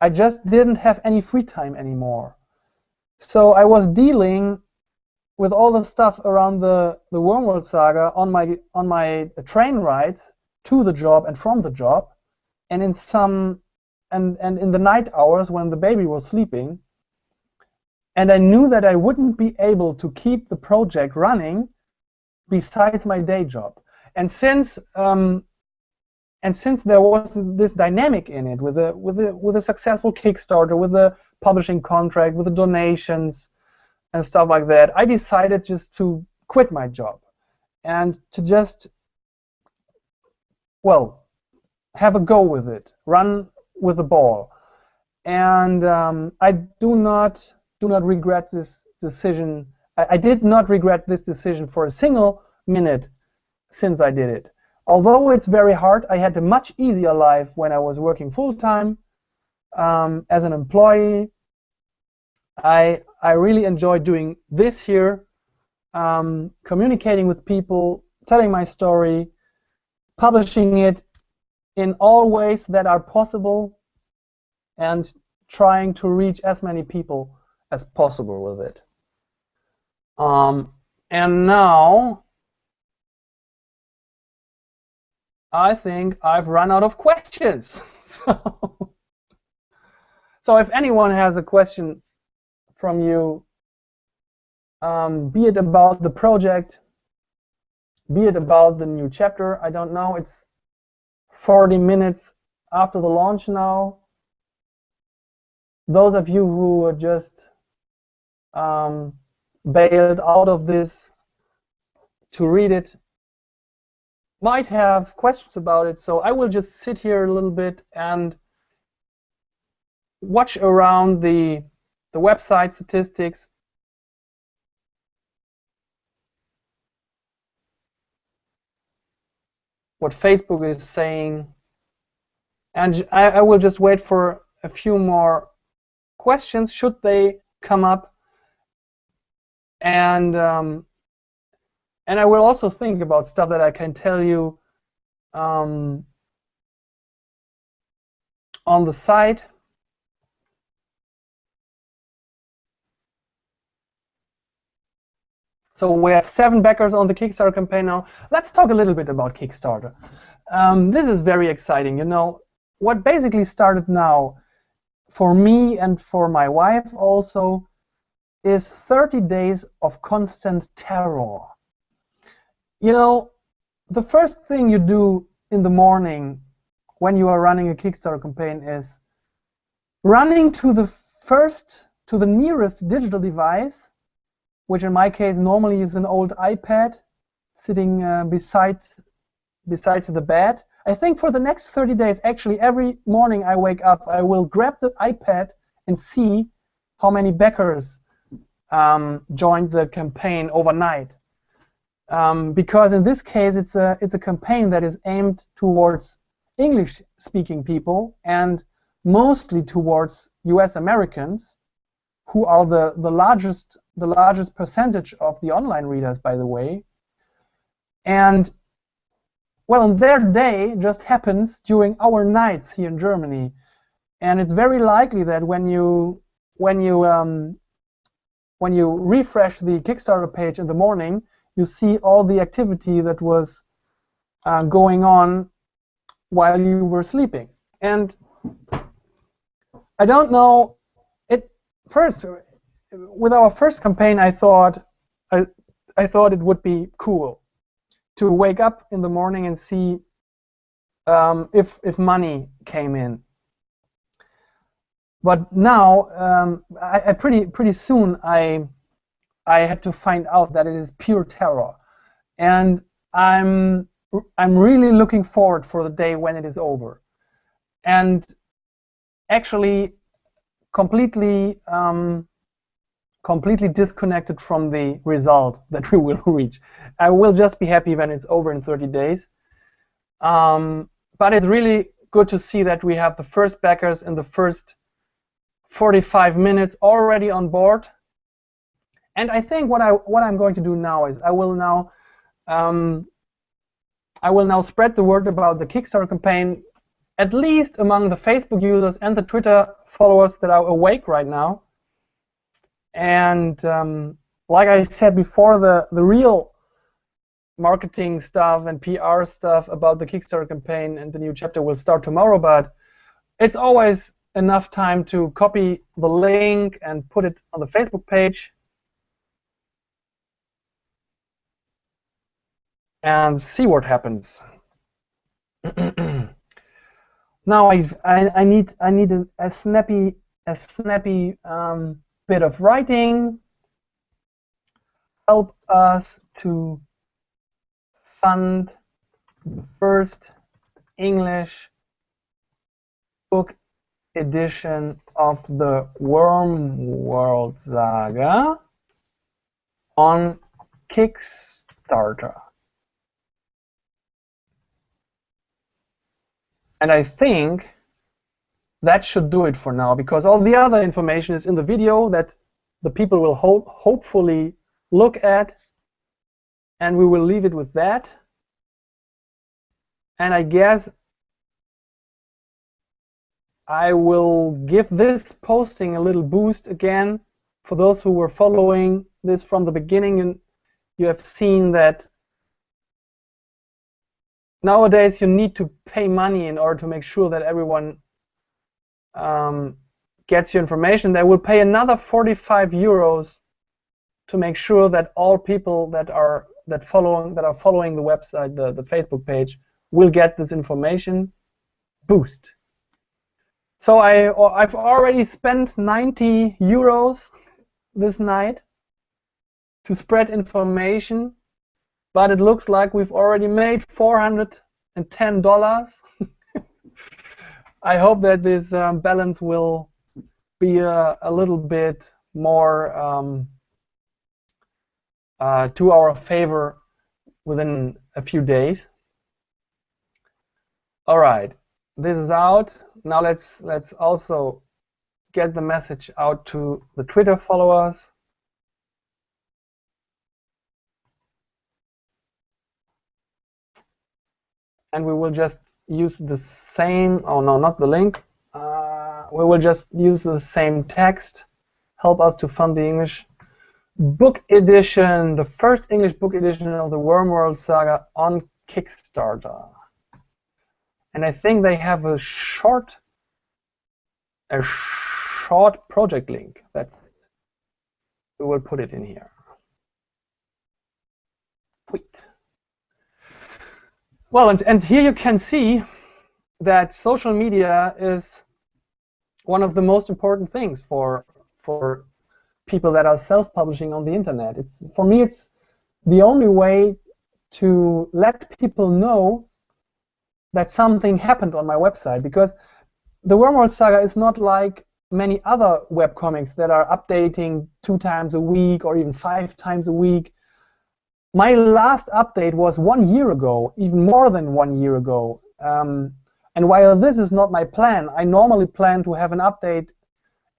I just didn't have any free time anymore. So I was dealing with all the stuff around the Wormworld Saga on my train rides to the job and from the job, and in the night hours when the baby was sleeping. And I knew that I wouldn't be able to keep the project running besides my day job. And since there was this dynamic in it with a successful Kickstarter, with a publishing contract, with the donations and stuff like that, I decided just to quit my job and to just, well, have a go with it, run with the ball. And I do not regret this decision. I did not regret this decision for a single minute since I did it. Although it's very hard, I had a much easier life when I was working full-time as an employee. I really enjoy doing this here, communicating with people, telling my story, publishing it in all ways that are possible, and trying to reach as many people as possible with it. And now I think I've run out of questions. So if anyone has a question from you, be it about the project, be it about the new chapter, I don't know, it's 40 minutes after the launch now. Those of you who are just bailed out of this to read it might have questions about it, so I will just sit here a little bit and watch around the website statistics. What Facebook is saying, and I will just wait for a few more questions should they come up, and I will also think about stuff that I can tell you on the site. So we have 7 backers on the Kickstarter campaign now. Let's talk a little bit about Kickstarter. This is very exciting. You know, what basically started now for me and for my wife also is 30 days of constant terror. You know, the first thing you do in the morning when you are running a Kickstarter campaign is running to the nearest digital device, which in my case normally is an old iPad sitting beside the bed. I think for the next 30 days, actually every morning I wake up, I will grab the iPad and see how many backers joined the campaign overnight. Because in this case, it's a campaign that is aimed towards English-speaking people and mostly towards US Americans, who are the largest percentage of the online readers, by the way. And well, their day just happens during our nights here in Germany, and it's very likely that when you refresh the Kickstarter page in the morning, you see all the activity that was going on while you were sleeping. And I don't know. First, with our first campaign, I thought it would be cool to wake up in the morning and see if money came in. But now, pretty soon, I had to find out that it is pure terror, and I'm really looking forward for the day when it is over, and actually completely disconnected from the result that we will reach. I will just be happy when it's over in 30 days. But it's really good to see that we have the first backers in the first 45 minutes already on board. And I think what I'm going to do now is I will now spread the word about the Kickstarter campaign, at least among the Facebook users and the Twitter followers that are awake right now. And like I said before, the real marketing stuff and PR stuff about the Kickstarter campaign and the new chapter will start tomorrow, but it's always enough time to copy the link and put it on the Facebook page and see what happens. Now I need a snappy bit of writing. Help us to fund the first English book edition of the Wormworld Saga on Kickstarter. And I think that should do it for now, because all the other information is in the video that the people will hopefully look at, and we will leave it with that. And I guess I will give this posting a little boost again. For those who were following this from the beginning, and you have seen that nowadays you need to pay money in order to make sure that everyone gets your information. They will pay another 45 euros to make sure that all people that are following the website, the Facebook page, will get this information boost. So I've already spent 90 euros this night to spread information, but it looks like we've already made $410. I hope that this balance will be a little bit more to our favor within a few days. All right, this is out. Now let's also get the message out to the Twitter followers. And we will just use the same, oh no, not the link. We will just use the same text. Help us to fund the English book edition, the first English book edition of the Wormworld Saga on Kickstarter. And I think they have a short project link. That's it. We will put it in here. Wait. Well, and here you can see that social media is one of the most important things for people that are self-publishing on the internet. For me, it's the only way to let people know that something happened on my website, because the Wormworld Saga is not like many other webcomics that are updating 2 times a week or even 5 times a week. My last update was 1 year ago, even more than 1 year ago. And while this is not my plan, I normally plan to have an update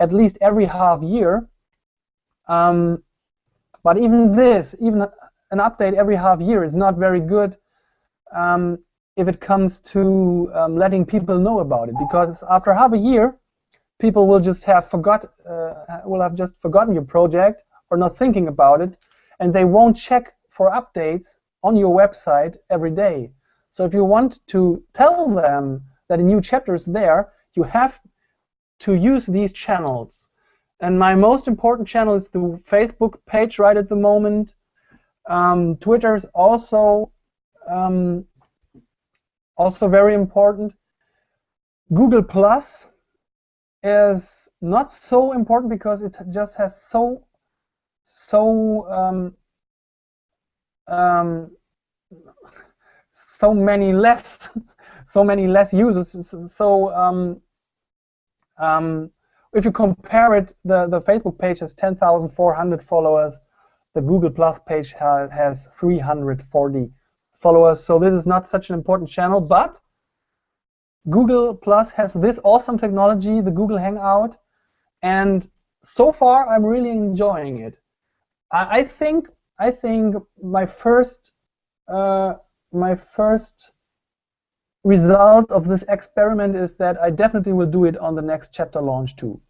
at least every half year. But even an update every half year is not very good if it comes to letting people know about it, because after half a year, people will just have just forgotten your project or not thinking about it, and they won't check for updates on your website every day. So if you want to tell them that a new chapter is there, you have to use these channels. And my most important channel is the Facebook page right at the moment. Twitter is also very important. Google Plus is not so important because it just has so many less users. So if you compare it, the Facebook page has 10,400 followers. The Google Plus page has 340 followers. So this is not such an important channel, but Google Plus has this awesome technology, the Google Hangout, and so far I'm really enjoying it. I think my first result of this experiment is that I definitely will do it on the next chapter launch too,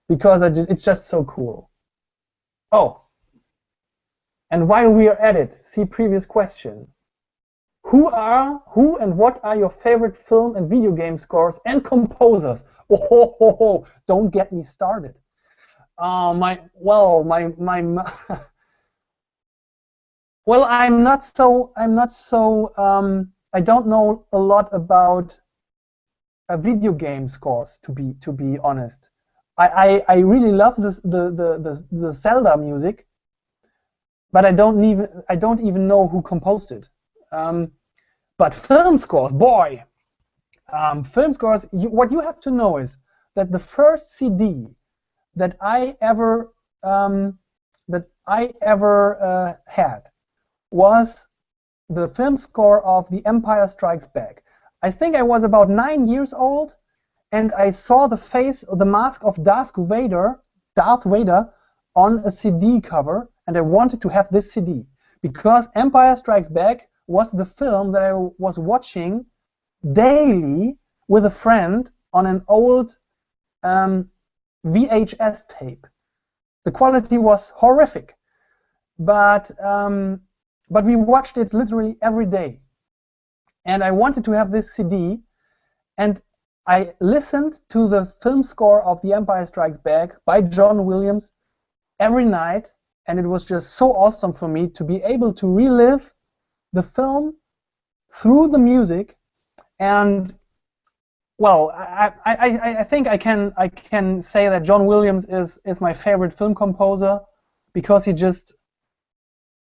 because it's just so cool. Oh, And while we are at it, see previous question. Who and what are your favorite film and video game scores and composers? Oh, don't get me started. Well, I'm not so. I don't know a lot about video game scores, to be honest. I really love the Zelda music, but I don't even know who composed it. But film scores, boy, film scores. What you have to know is that the first CD that I ever had was the film score of The Empire Strikes Back. I think I was about 9 years old, and I saw the face or the mask of Darth Vader on a CD cover, and I wanted to have this CD because Empire Strikes Back was the film that I was watching daily with a friend on an old VHS tape. The quality was horrific, but we watched it literally every day. And I wanted to have this CD, and I listened to the film score of The Empire Strikes Back by John Williams every night, and it was just so awesome for me to be able to relive the film through the music. And well, I think I can say that John Williams is my favorite film composer because he just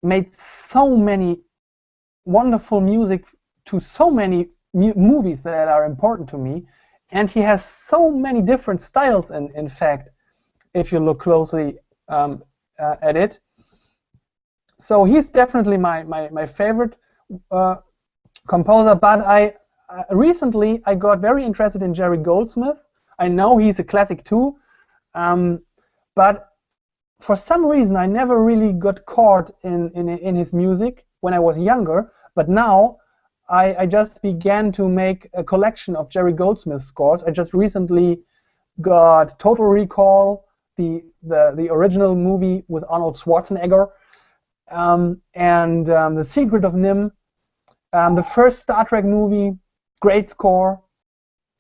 made so many wonderful music to so many movies that are important to me, and he has so many different styles. In fact, if you look closely at it, so he's definitely my favorite composer. But recently I got very interested in Jerry Goldsmith. I know he's a classic too, but for some reason I never really got caught in his music when I was younger. But now I just began to make a collection of Jerry Goldsmith scores. I just recently got Total Recall, the original movie with Arnold Schwarzenegger, and The Secret of Nim, the first Star Trek movie, great score.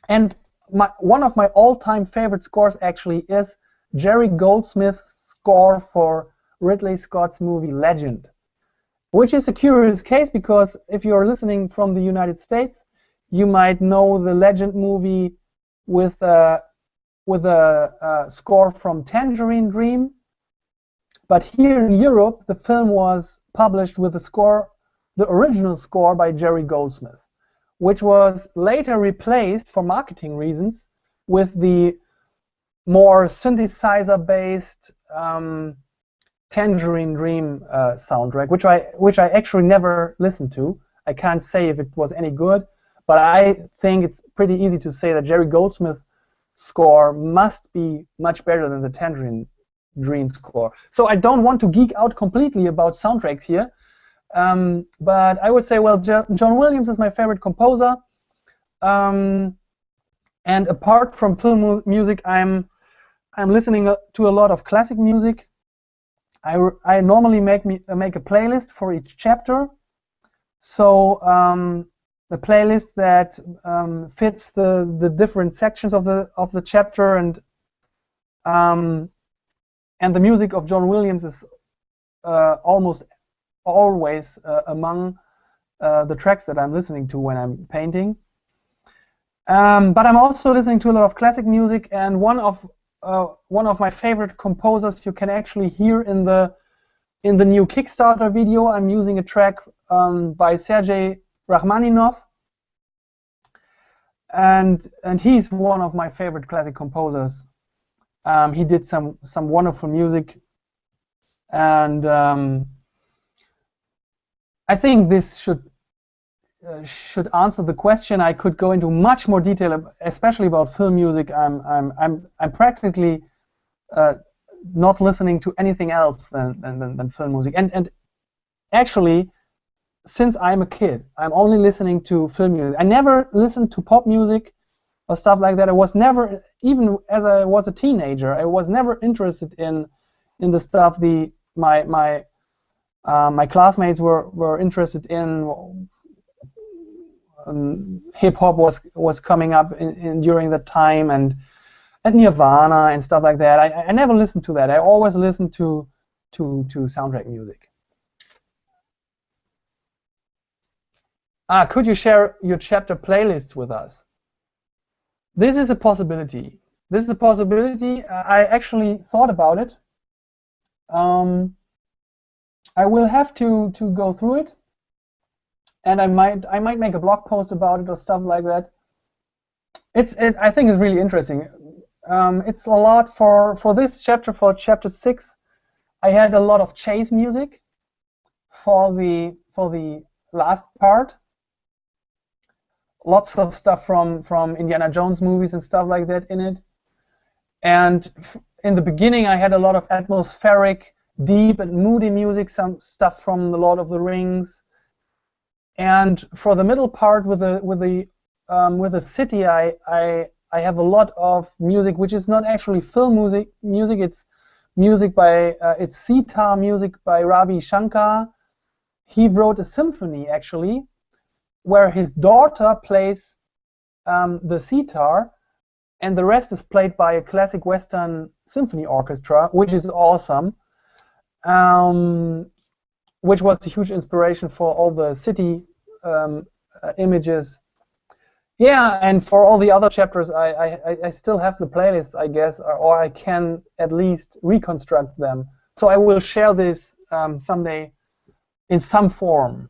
And one of my all-time favorite scores actually is Jerry Goldsmith's score for Ridley Scott's movie Legend, which is a curious case because if you're listening from the United States, you might know the Legend movie with a score from Tangerine Dream. But here in Europe, the film was published with the original score by Jerry Goldsmith, which was later replaced for marketing reasons with the more synthesizer-based Tangerine Dream soundtrack, which I actually never listened to. I can't say if it was any good, but I think it's pretty easy to say that Jerry Goldsmith's score must be much better than the Tangerine Dream score. So I don't want to geek out completely about soundtracks here, but I would say, well, John Williams is my favorite composer, and apart from film music, I'm listening to a lot of classic music. I normally make a playlist for each chapter, so the playlist that fits the different sections of the chapter, and the music of John Williams is almost always among the tracks that I'm listening to when I'm painting. But I'm also listening to a lot of classic music, and one of my favorite composers you can actually hear in the new Kickstarter video. I'm using a track by Sergei Rachmaninov, and he's one of my favorite classic composers. He did some wonderful music, and I think this should answer the question. I could go into much more detail, especially about film music. I'm practically not listening to anything else than film music. And actually, since I'm a kid, I'm only listening to film music. I never listened to pop music or stuff like that. I was never, even as I was a teenager, I was never interested in the stuff my My classmates were interested in hip hop was coming up during that time, and Nirvana and stuff like that. I never listened to that. I always listened to soundtrack music. Could you share your chapter playlists with us? This is a possibility. This is a possibility. I actually thought about it. I will have to go through it, and I might make a blog post about it or stuff like that. I think it's really interesting. It's a lot for this chapter, for chapter 6. I had a lot of chase music for the last part. Lots of stuff from Indiana Jones movies and stuff like that in it. And in the beginning, I had a lot of atmospheric, deep and moody music, some stuff from The Lord of the Rings. And for the middle part with the city, I have a lot of music which is not actually film music. It's music by it's sitar music by Ravi Shankar. He wrote a symphony actually, where his daughter plays the sitar, and the rest is played by a classic Western symphony orchestra, which is awesome. Which was a huge inspiration for all the city images. Yeah, and for all the other chapters, I still have the playlist, I guess, or I can at least reconstruct them. So I will share this someday in some form.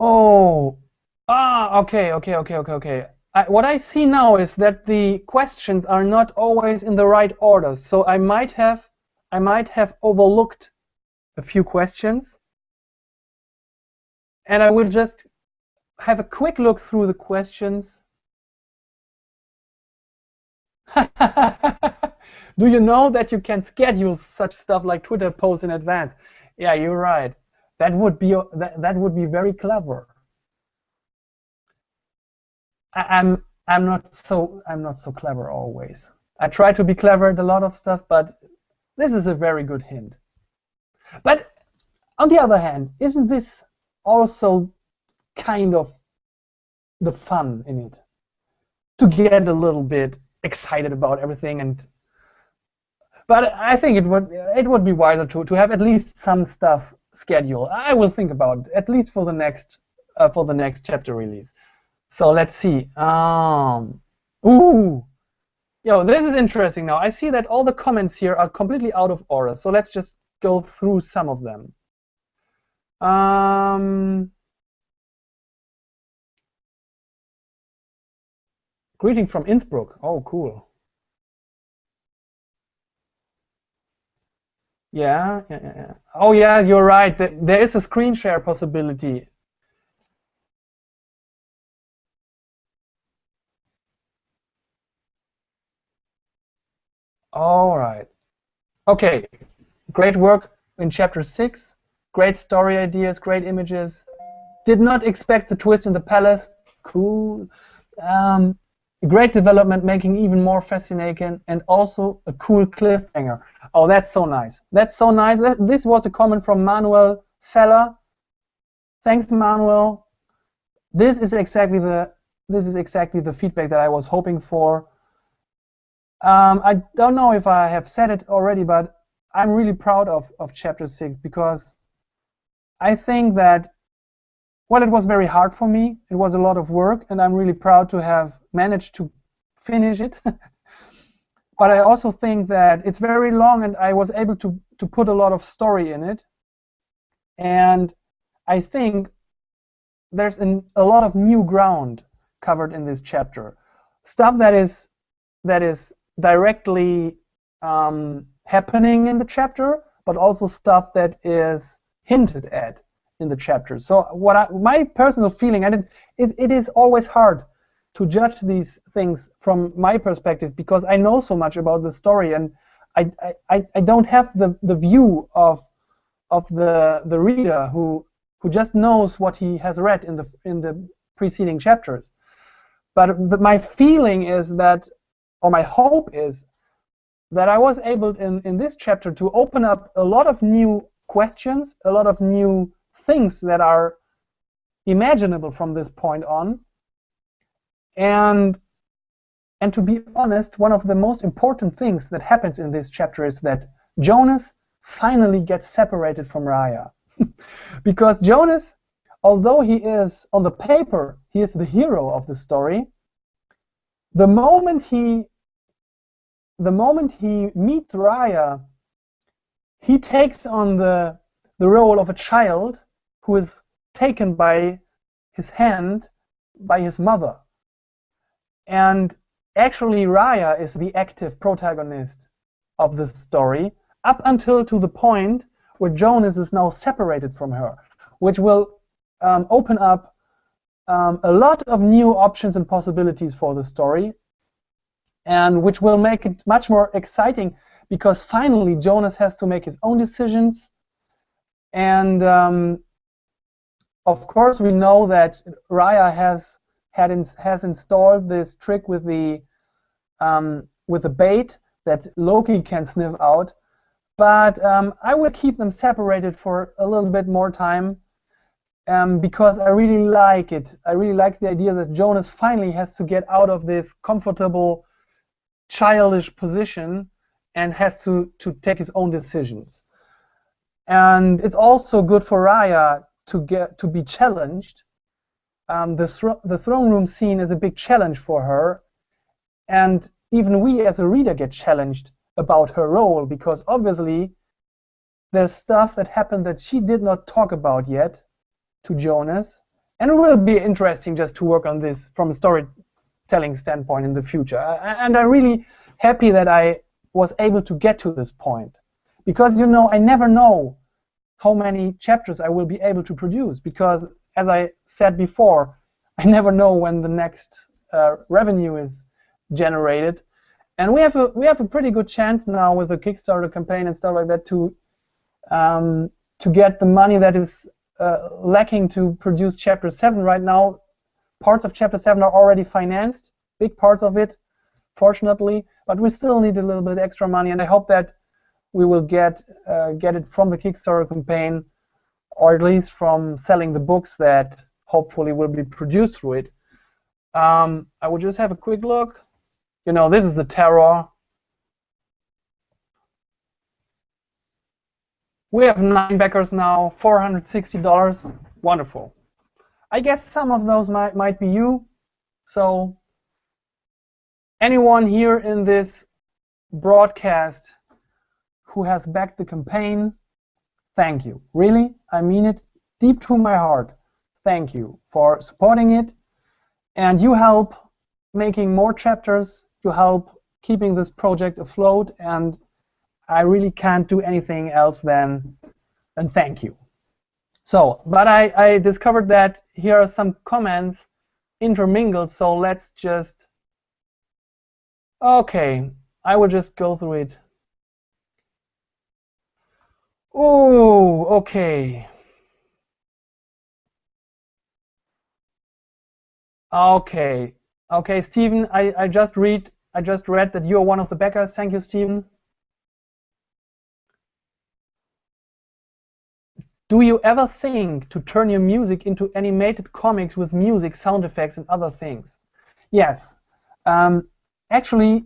Oh, okay. What I see now is that the questions are not always in the right order. So I might have overlooked a few questions, and I will just have a quick look through the questions. Do you know that you can schedule such stuff like Twitter posts in advance? Yeah, you're right. That would be very clever. I'm not so clever always. I try to be clever at a lot of stuff, but this is a very good hint. But on the other hand, isn't this also kind of the fun in it? To get a little bit excited about everything, but I think it would be wiser to have at least some stuff scheduled. I will think about it, at least for the next chapter release. So let's see. Ooh, yo, this is interesting now. I see that all the comments here are completely out of order. So let's just go through some of them. Greeting from Innsbruck. Oh, cool. Yeah. Oh, yeah, you're right. There is a screen share possibility. All right. Okay. Great work in chapter 6. Great story ideas, great images. Did not expect the twist in the palace. Cool. Great development, making even more fascinating, and also a cool cliffhanger. Oh, that's so nice. That's so nice. This was a comment from Manuel Feller. Thanks, Manuel. This is exactly the feedback that I was hoping for. I don't know if I have said it already, but I'm really proud of chapter 6 because I think that, well, it was very hard for me. It was a lot of work, and I'm really proud to have managed to finish it. But I also think that it's very long, and I was able to put a lot of story in it. And I think there's a lot of new ground covered in this chapter. Stuff that is directly happening in the chapter, but also stuff that is hinted at in the chapter. So my personal feeling, and it is always hard to judge these things from my perspective because I know so much about the story, and I don't have the view of the reader who just knows what he has read in the preceding chapters. But my feeling is that, or my hope is that I was able in this chapter to open up a lot of new questions, a lot of new things that are imaginable from this point on. And to be honest, one of the most important things that happens in this chapter is that Jonas finally gets separated from Raya. Because Jonas, although he is, on the paper, he is the hero of the story, the moment he meets Raya, he takes on the role of a child who is taken by his hand by his mother. And actually Raya is the active protagonist of the story up until to the point where Jonas is now separated from her, which will open up a lot of new options and possibilities for the story, and which will make it much more exciting, because finally Jonas has to make his own decisions. And of course we know that Raya has installed this trick with the bait that Loki can sniff out, but I will keep them separated for a little bit more time, because I really like it. I really like the idea that Jonas finally has to get out of this comfortable childish position and has to take his own decisions. And it's also good for Raya to be challenged. The throne room scene is a big challenge for her, and even we as a reader get challenged about her role, because obviously there's stuff that happened that she did not talk about yet to Jonas, and it will be interesting just to work on this from a storytelling standpoint in the future. And I'm really happy that I was able to get to this point, because I never know how many chapters I will be able to produce, because as I said before, I never know when the next revenue is generated, and we have a pretty good chance now with the Kickstarter campaign and stuff like that to get the money that is lacking to produce Chapter 7 right now. Parts of Chapter 7 are already financed, big parts of it, fortunately, but we still need a little bit extra money, and I hope that we will get it from the Kickstarter campaign, or at least from selling the books that hopefully will be produced through it. I will just have a quick look. This is the terror. We have 9 backers now, $460. Wonderful. I guess some of those might be you. So anyone here in this broadcast who has backed the campaign, thank you. Really, I mean it deep to my heart. Thank you for supporting it, and you help making more chapters. You help keeping this project afloat, and I really can't do anything else than thank you. So, but I discovered that here are some comments intermingled, so let's just, okay, I will just go through it. Oh, okay. Okay, Stephen, I just read that you are one of the backers. Thank you, Stephen. Do you ever think to turn your music into animated comics with music, sound effects, and other things? Yes. Actually,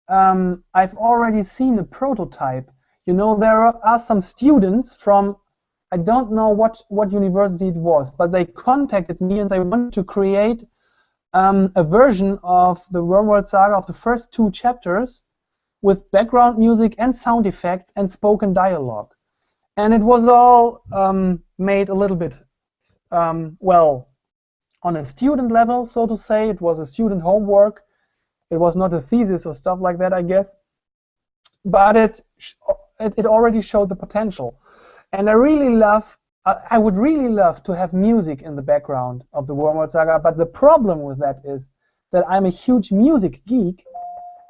I've already seen a prototype. There are some students from, I don't know what university it was, but they contacted me and they wanted to create a version of the Wormworld Saga of the first 2 chapters with background music and sound effects and spoken dialogue. And it was all made a little bit, well, on a student level, so to say. It was a student homework. It was not a thesis or stuff like that, I guess. But it already showed the potential. And I would really love to have music in the background of the Wormworld Saga, but the problem with that is that I'm a huge music geek,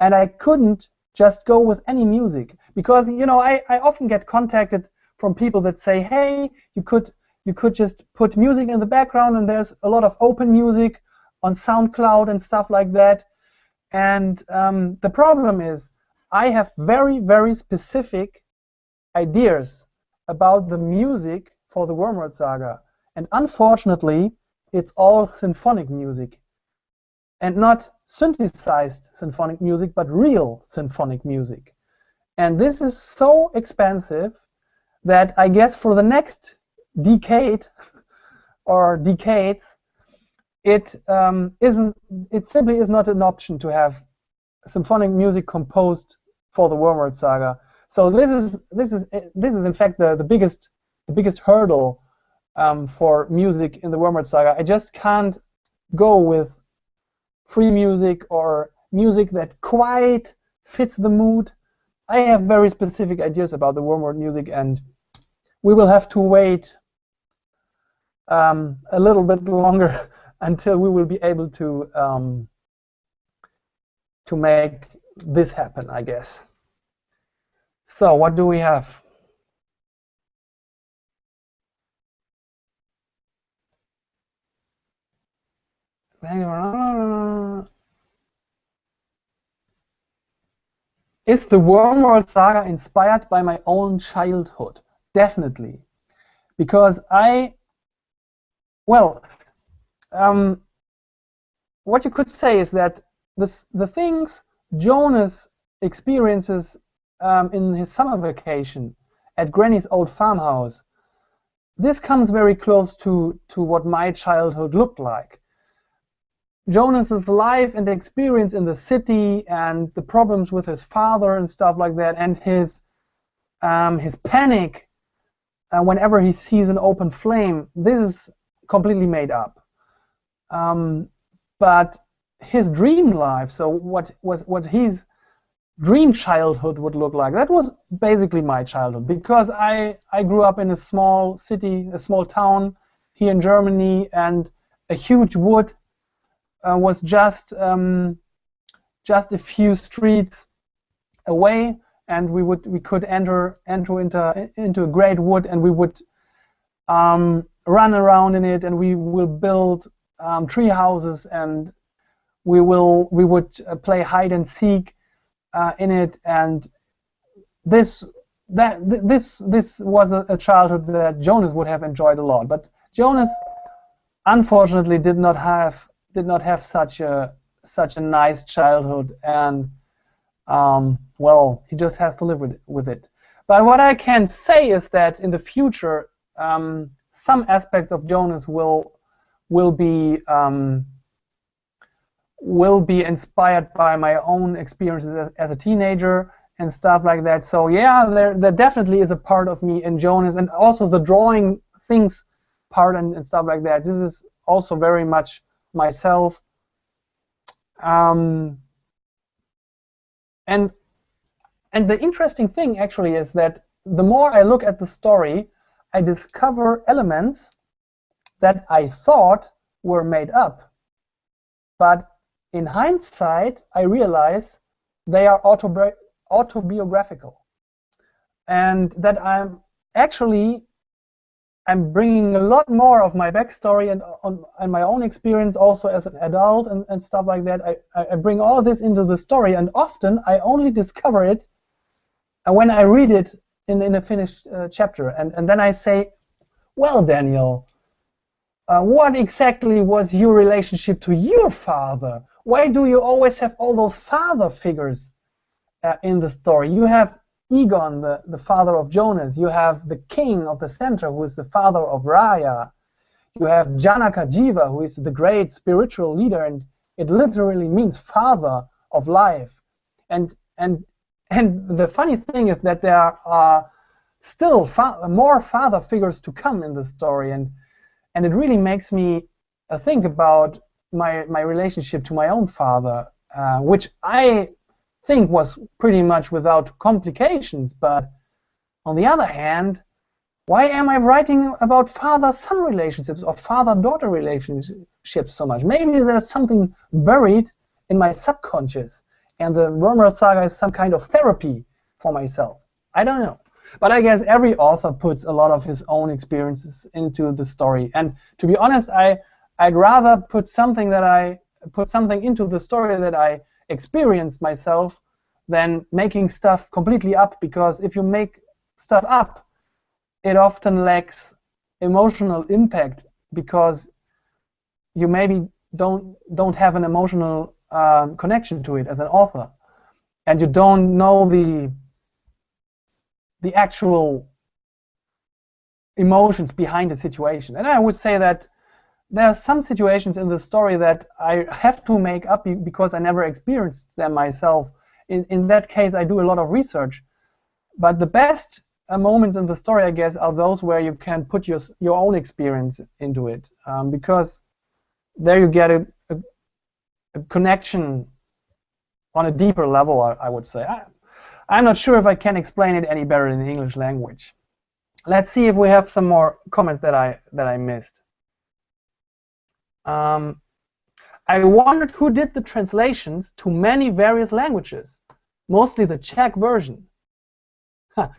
and I couldn't just go with any music, because I often get contacted from people that say, hey, you could just put music in the background, and there's a lot of open music on SoundCloud and stuff like that. And the problem is I have very, very specific ideas about the music for the Wormworld Saga, and unfortunately, it's all symphonic music, and not synthesized symphonic music, but real symphonic music. And this is so expensive that I guess for the next decade or decades, it simply is not an option to have symphonic music composed for the Wormworld Saga. So this is in fact the biggest hurdle for music in the Wormworld Saga. I just can't go with free music or music that quite fits the mood. I have very specific ideas about the Wormworld music, and we will have to wait a little bit longer until we will be able to make this happen, I guess. So what do we have? Is the Wormworld Saga inspired by my own childhood? Definitely. Because what you could say is that the things Jonas experiences in his summer vacation at Granny's old farmhouse, this comes very close to what my childhood looked like. Jonas's life and experience in the city and the problems with his father and stuff like that, and his panic whenever he sees an open flame, this is completely made up. But his dream life, so what his dream childhood would look like, that was basically my childhood, because I grew up in a small city, a small town here in Germany, and a huge wood was just a few streets away, and we could enter into a great wood, and we would run around in it, and we will build tree houses, and we would play hide and seek in it, and this was a childhood that Jonas would have enjoyed a lot. But Jonas, unfortunately, did not have such a nice childhood, and well, he just has to live with it. But what I can say is that in the future, some aspects of Jonas will be inspired by my own experiences as a teenager and stuff like that. So yeah, there definitely is a part of me in Jonas, and also the drawing things part and stuff like that. This is also very much myself. And the interesting thing actually is that the more I look at the story, I discover elements that I thought were made up. But in hindsight, I realize they are autobiographical, and that I'm bringing a lot more of my backstory and my own experience also as an adult and stuff like that. I bring all this into the story, and often I only discover it when I read it in a finished chapter, and then I say, well, Daniel, what exactly was your relationship to your father? Why do you always have all those father figures in the story? You have Egon, the father of Jonas. You have the king of the center, who is the father of Raya. You have Janaka Jiva, who is the great spiritual leader, and it literally means father of life. And the funny thing is that there are still more father figures to come in the story, and it really makes me think about my relationship to my own father, which I think was pretty much without complications. But on the other hand, why am I writing about father-son relationships or father-daughter relationships so much? Maybe there's something buried in my subconscious, and the Wormworld Saga is some kind of therapy for myself. I don't know. But I guess every author puts a lot of his own experiences into the story. And to be honest, I'd rather put something into the story that I experienced myself than making stuff completely up, because if you make stuff up, it often lacks emotional impact, because you maybe don't have an emotional connection to it as an author, and you don't know the actual emotions behind the situation. And I would say that there are some situations in the story that I have to make up because I never experienced them myself. In that case, I do a lot of research. But the best moments in the story, I guess, are those where you can put your own experience into it, because there you get a connection on a deeper level, I would say. I'm not sure if I can explain it any better in the English language. Let's see if we have some more comments that I missed. I wondered who did the translations to many various languages, mostly the Czech version. Huh.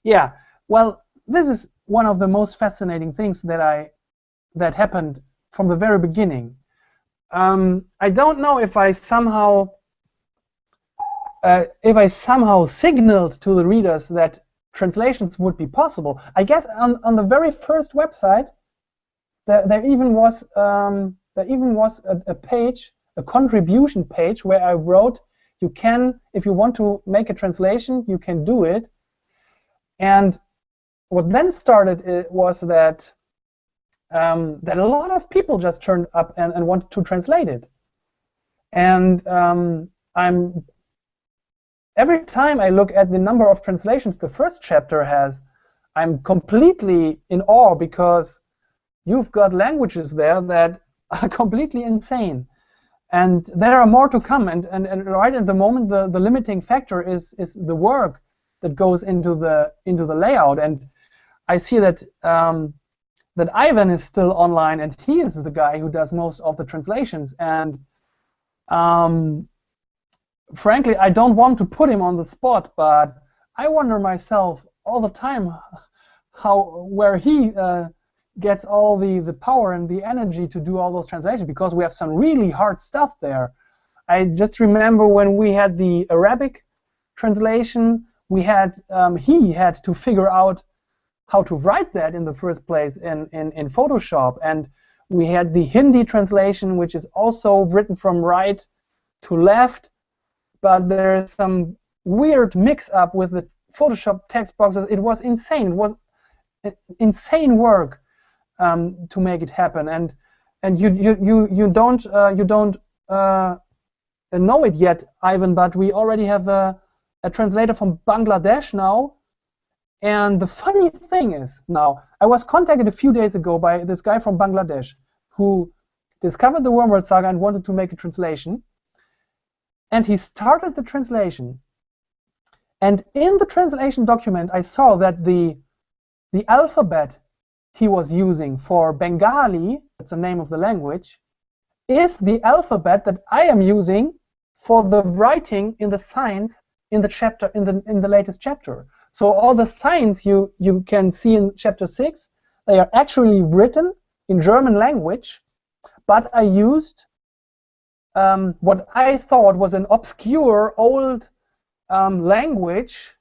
Yeah, well, this is one of the most fascinating things that happened from the very beginning. I don't know if I somehow signaled to the readers that translations would be possible. I guess on the very first website, there even was a page, a contribution page, where I wrote, you can, if you want to make a translation, you can do it. And what then started was that that a lot of people just turned up and wanted to translate it. And every time I look at the number of translations the first chapter has, I'm completely in awe, because you've got languages there that are completely insane. And there are more to come. And right at the moment, the limiting factor is the work that goes into the layout. And I see that that Ivan is still online, and he is the guy who does most of the translations. And frankly, I don't want to put him on the spot, but I wonder myself all the time where he gets all the power and the energy to do all those translations, because we have some really hard stuff there. I just remember when we had the Arabic translation, he had to figure out how to write that in the first place in Photoshop, and we had the Hindi translation, which is also written from right to left, but there's some weird mix-up with the Photoshop text boxes. It was insane. It was insane work to make it happen, and you don't know it yet, Ivan, but we already have a translator from Bangladesh now. And the funny thing is, now, I was contacted a few days ago by this guy from Bangladesh who discovered the Wormworld Saga and wanted to make a translation. And he started the translation. And in the translation document, I saw that the alphabet he was using for Bengali, that's the name of the language, is the alphabet that I am using for the writing in the signs in the chapter, in the latest chapter. So all the signs you can see in chapter 6, they are actually written in German language, but I used what I thought was an obscure old language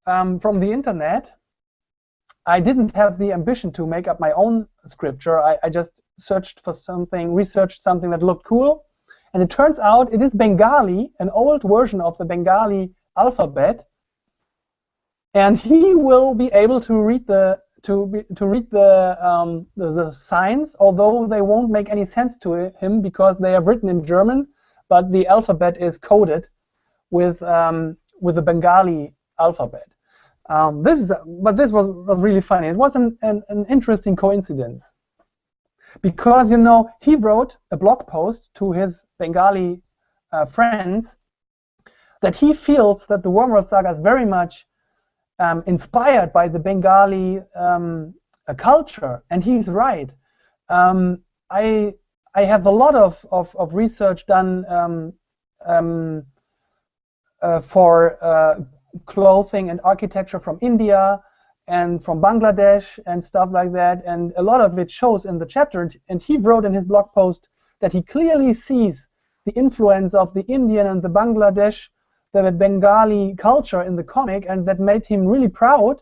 from the internet. I didn't have the ambition to make up my own scripture. I just searched for something, researched something that looked cool, and it turns out it is Bengali, an old version of the Bengali alphabet. And he will be able to read the signs, although they won't make any sense to him because they are written in German, but the alphabet is coded with the Bengali alphabet. This was really funny. It was an interesting coincidence, because he wrote a blog post to his Bengali friends that he feels that the Wormworld Saga is very much inspired by the Bengali culture, and he's right. I have a lot of research done for clothing and architecture from India and from Bangladesh and stuff like that, and a lot of it shows in the chapter. And he wrote in his blog post that he clearly sees the influence of the Indian and the Bangladesh the Bengali culture in the comic, and that made him really proud.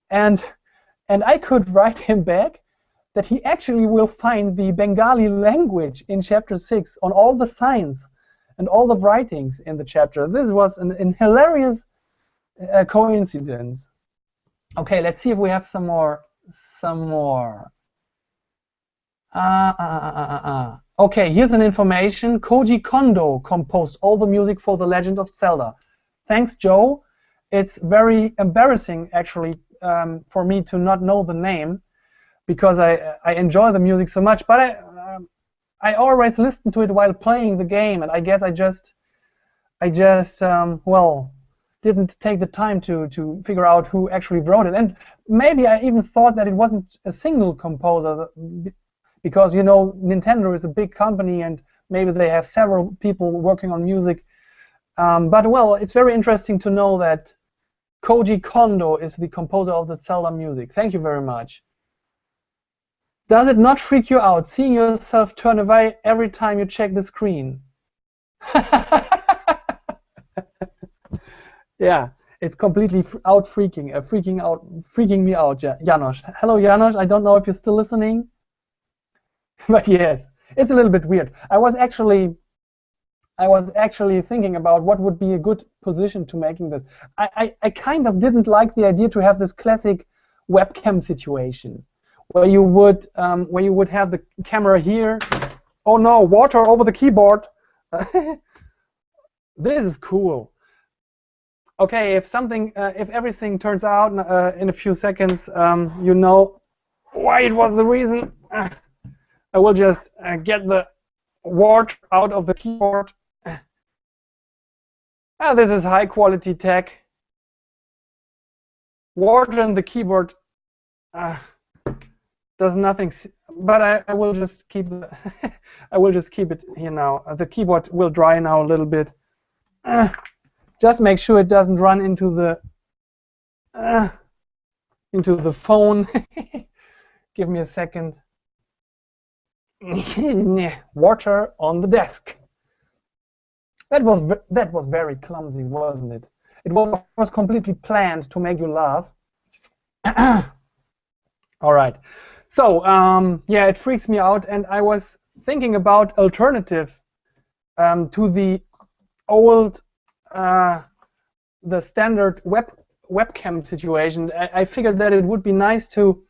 And I could write him back that he actually will find the Bengali language in chapter 6 on all the signs and all the writings in the chapter. This was an hilarious coincidence. Okay, let's see if we have some more. Okay, here's an information. Koji Kondo composed all the music for The Legend of Zelda. Thanks, Joe. It's very embarrassing, actually, for me to not know the name, because I enjoy the music so much, but I always listen to it while playing the game, and I guess I just well, didn't take the time to figure out who actually wrote it. And maybe I even thought that it wasn't a single composer, because, you know, Nintendo is a big company and maybe they have several people working on music. But, well, it's very interesting to know that Koji Kondo is the composer of the Zelda music. Thank you very much. Does it not freak you out seeing yourself turn away every time you check the screen? Yeah, it's completely freaking me out, Janos. Hello, Janos. I don't know if you're still listening, but yes, it's a little bit weird. I was actually thinking about what would be a good position to making this. I kind of didn't like the idea to have this classic webcam situation, where you would have the camera here. Oh no, water over the keyboard. This is cool. Okay, if everything turns out in a few seconds, you know why it was the reason. I will just get the water out of the keyboard. This is high quality tech. Water in the keyboard does nothing, but I will just keep I will just keep it here now. The keyboard will dry now a little bit. Just make sure it doesn't run into the phone. Give me a second. Water on the desk. That was very clumsy, wasn't it? It was completely planned to make you laugh. All right. So yeah, it freaks me out, and I was thinking about alternatives to the old, the standard webcam situation. I figured that it would be nice to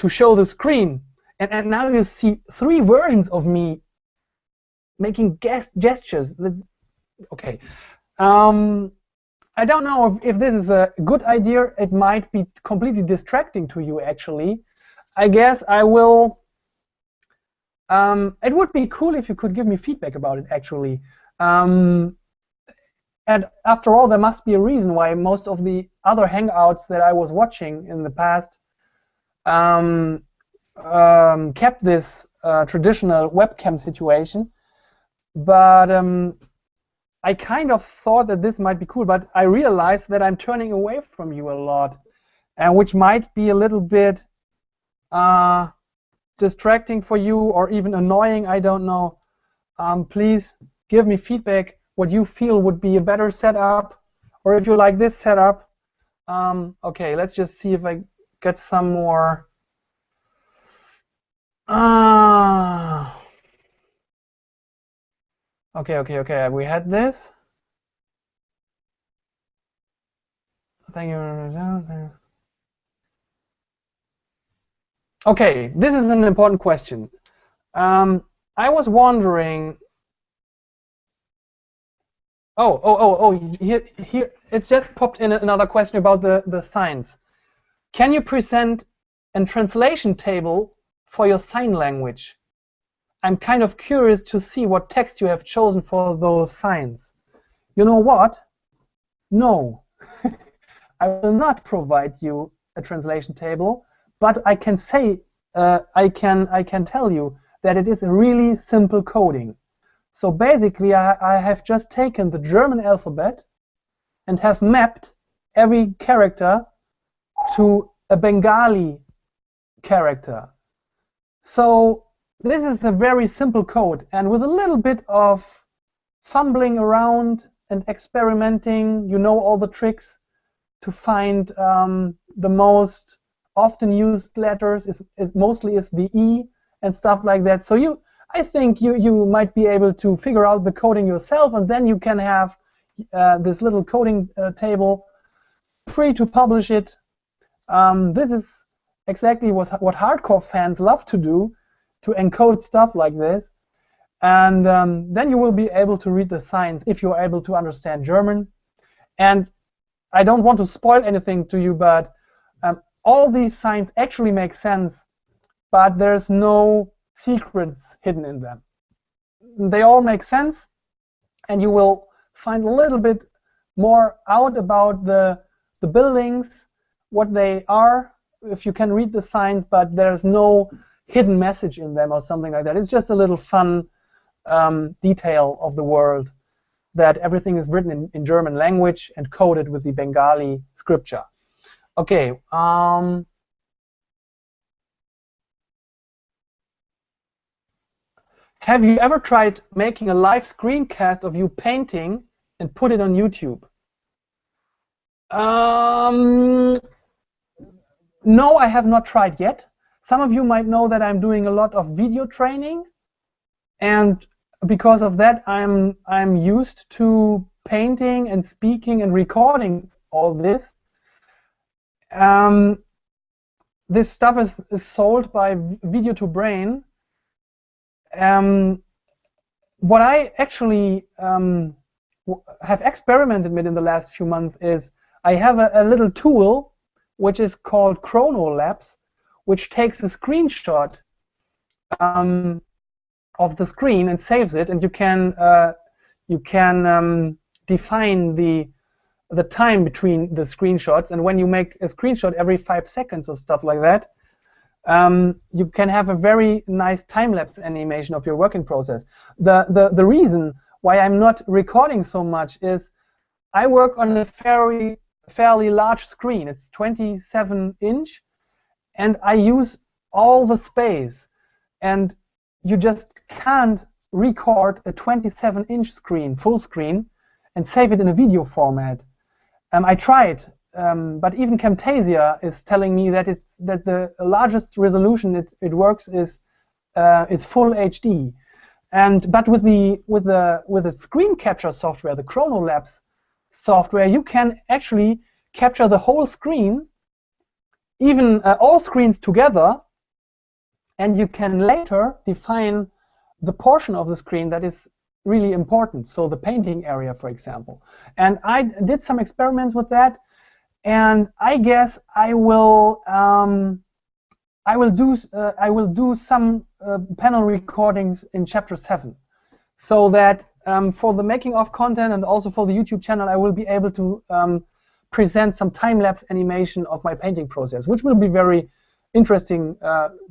show the screen, and now you see 3 versions of me making gestures. Okay. I don't know if this is a good idea. It might be completely distracting to you, actually. I guess I will. It would be cool if you could give me feedback about it, actually. And after all, there must be a reason why most of the other Hangouts that I was watching in the past kept this traditional webcam situation. But I kind of thought that this might be cool, but I realized that I'm turning away from you a lot, and which might be a little bit distracting for you, or even annoying. I don't know. Please give me feedback what you feel would be a better setup, or if you like this setup. Okay, let's just see if I get some more. Okay. We had this. Thank you. Okay, this is an important question. I was wondering. Here it just popped in another question about the signs. Can you present a translation table for your sign language? I'm kind of curious to see what text you have chosen for those signs. You know what? No. I will not provide you a translation table, but I can say, I can tell you that it is a really simple coding. So basically, I have just taken the German alphabet and have mapped every character to a Bengali character. So this is a very simple code, and with a little bit of fumbling around and experimenting. You know all the tricks to find the most often used letters is mostly the E and stuff like that. So I think you might be able to figure out the coding yourself, and then you can have this little coding table free to publish it. This is exactly what hardcore fans love to do, to encode stuff like this. And then you will be able to read the signs if you're able to understand German. And I don't want to spoil anything to you, but all these signs actually make sense, but there's no secrets hidden in them. They all make sense, and you will find a little bit more out about the buildings, what they are, if you can read the signs, but there's no hidden message in them or something like that. It's just a little fun detail of the world, that everything is written in German language and coded with the Bengali scripture. Okay. Have you ever tried making a live screencast of you painting and put it on YouTube? No, I have not tried yet. Some of you might know that I'm doing a lot of video training, and because of that, I'm used to painting and speaking and recording all this. This stuff is sold by Video to Brain. What I actually have experimented with in the last few months is I have a little tool which is called Chronolapse, which takes a screenshot of the screen and saves it, and you can define the time between the screenshots. And when you make a screenshot every 5 seconds or stuff like that, you can have a very nice time-lapse animation of your working process. The reason why I'm not recording so much is I work on a fairly large screen. It's 27-inch, and I use all the space, and you just can't record a 27-inch screen, full screen, and save it in a video format. I tried, but even Camtasia is telling me that the largest resolution it works is full HD. But with the screen capture software, the Chronolapse software, you can actually capture the whole screen, even all screens together, and you can later define the portion of the screen that is really important, so the painting area, for example. And I did some experiments with that, and I guess I will do some panel recordings in Chapter 7, so that for the making of content and also for the YouTube channel, I will be able to present some time-lapse animation of my painting process, which will be very interesting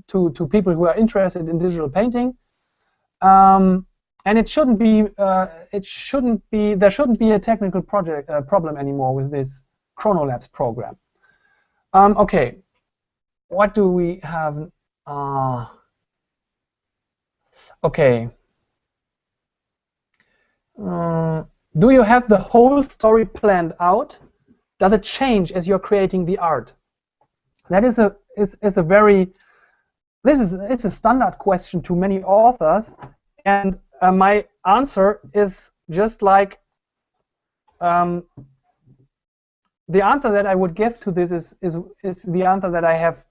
to people who are interested in digital painting. And there shouldn't be a technical problem anymore with this Chronolapse program. Okay, what do we have? Okay. Do you have the whole story planned out? Does it change as you're creating the art? That is a very it's a standard question to many authors, and my answer is just like the answer that I would give to this is the answer that I have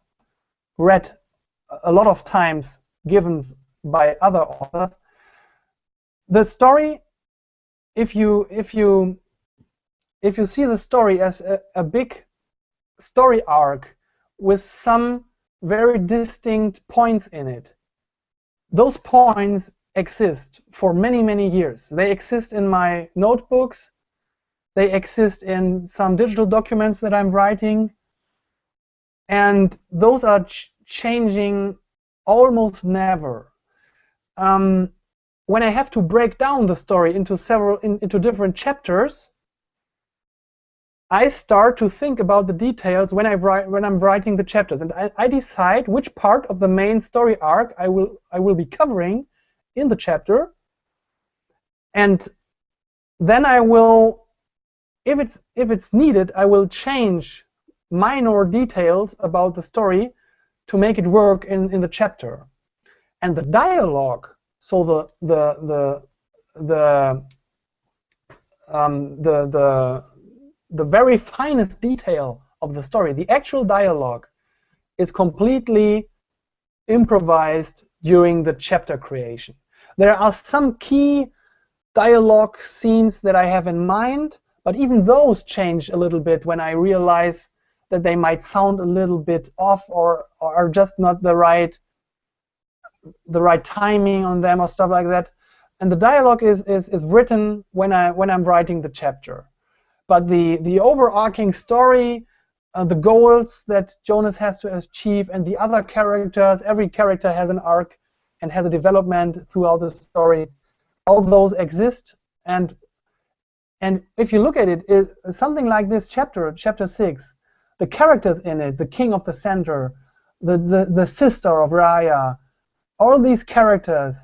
read a lot of times given by other authors. The story, if you see the story as a big story arc with some very distinct points in it, those points exist for many, many years. They exist in my notebooks, they exist in some digital documents that I'm writing, and those are changing almost never. When I have to break down the story into different chapters, I start to think about the details when I'm writing the chapters, and I decide which part of the main story arc I will be covering in the chapter, and then I will, if it's needed, I will change minor details about the story to make it work in the chapter. And the dialogue, so the very finest detail of the story, the actual dialogue, is completely improvised during the chapter creation. There are some key dialogue scenes that I have in mind, but even those change a little bit when I realize that they might sound a little bit off or are just not the right timing on them or stuff like that. And the dialogue is written when I'm writing the chapter. But the overarching story, the goals that Jonas has to achieve, and the other characters, every character has an arc and has a development throughout the story. All those exist, and if you look at it, something like this chapter 6, the characters in it, the king of the center, the sister of Raya, all these characters,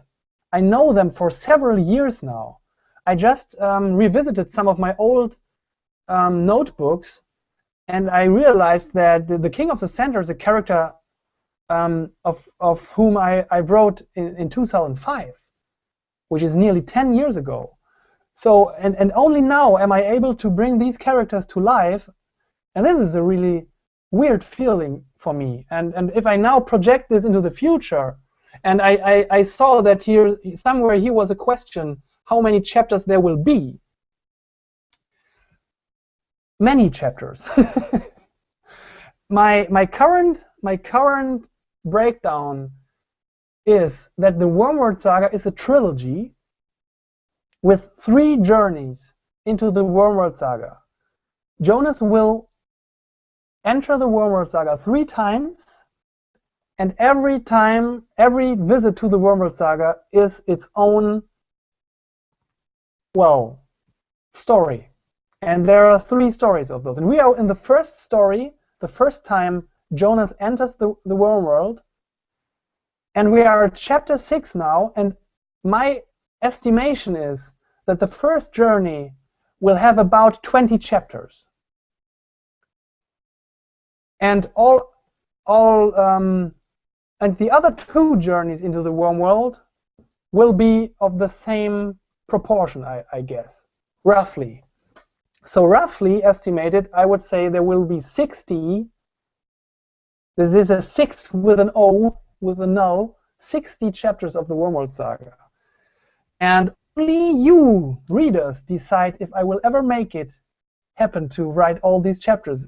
I know them for several years now. I just revisited some of my old notebooks, and I realized that the king of the center is a character of whom I wrote in 2005, which is nearly 10 years ago. So, and only now am I able to bring these characters to life, and this is a really weird feeling for me. And if I now project this into the future, and I saw that here somewhere was a question, how many chapters there will be? Many chapters. my current breakdown is that the Wormworld Saga is a trilogy with 3 journeys into the Wormworld Saga. Jonas will enter the Wormworld Saga 3 times, and every time, every visit to the Wormworld Saga is its own, well, story. And there are 3 stories of those. And we are in the first story, the first time Jonas enters the Wormworld. And we are at chapter 6 now, and my estimation is that the first journey will have about 20 chapters. And and the other 2 journeys into the Wormworld will be of the same proportion, I guess, roughly. So roughly estimated, I would say there will be 60. This is a 6 with an O, with a null, 60 chapters of the Wormworld Saga. And only you, readers, decide if I will ever make it happen to write all these chapters.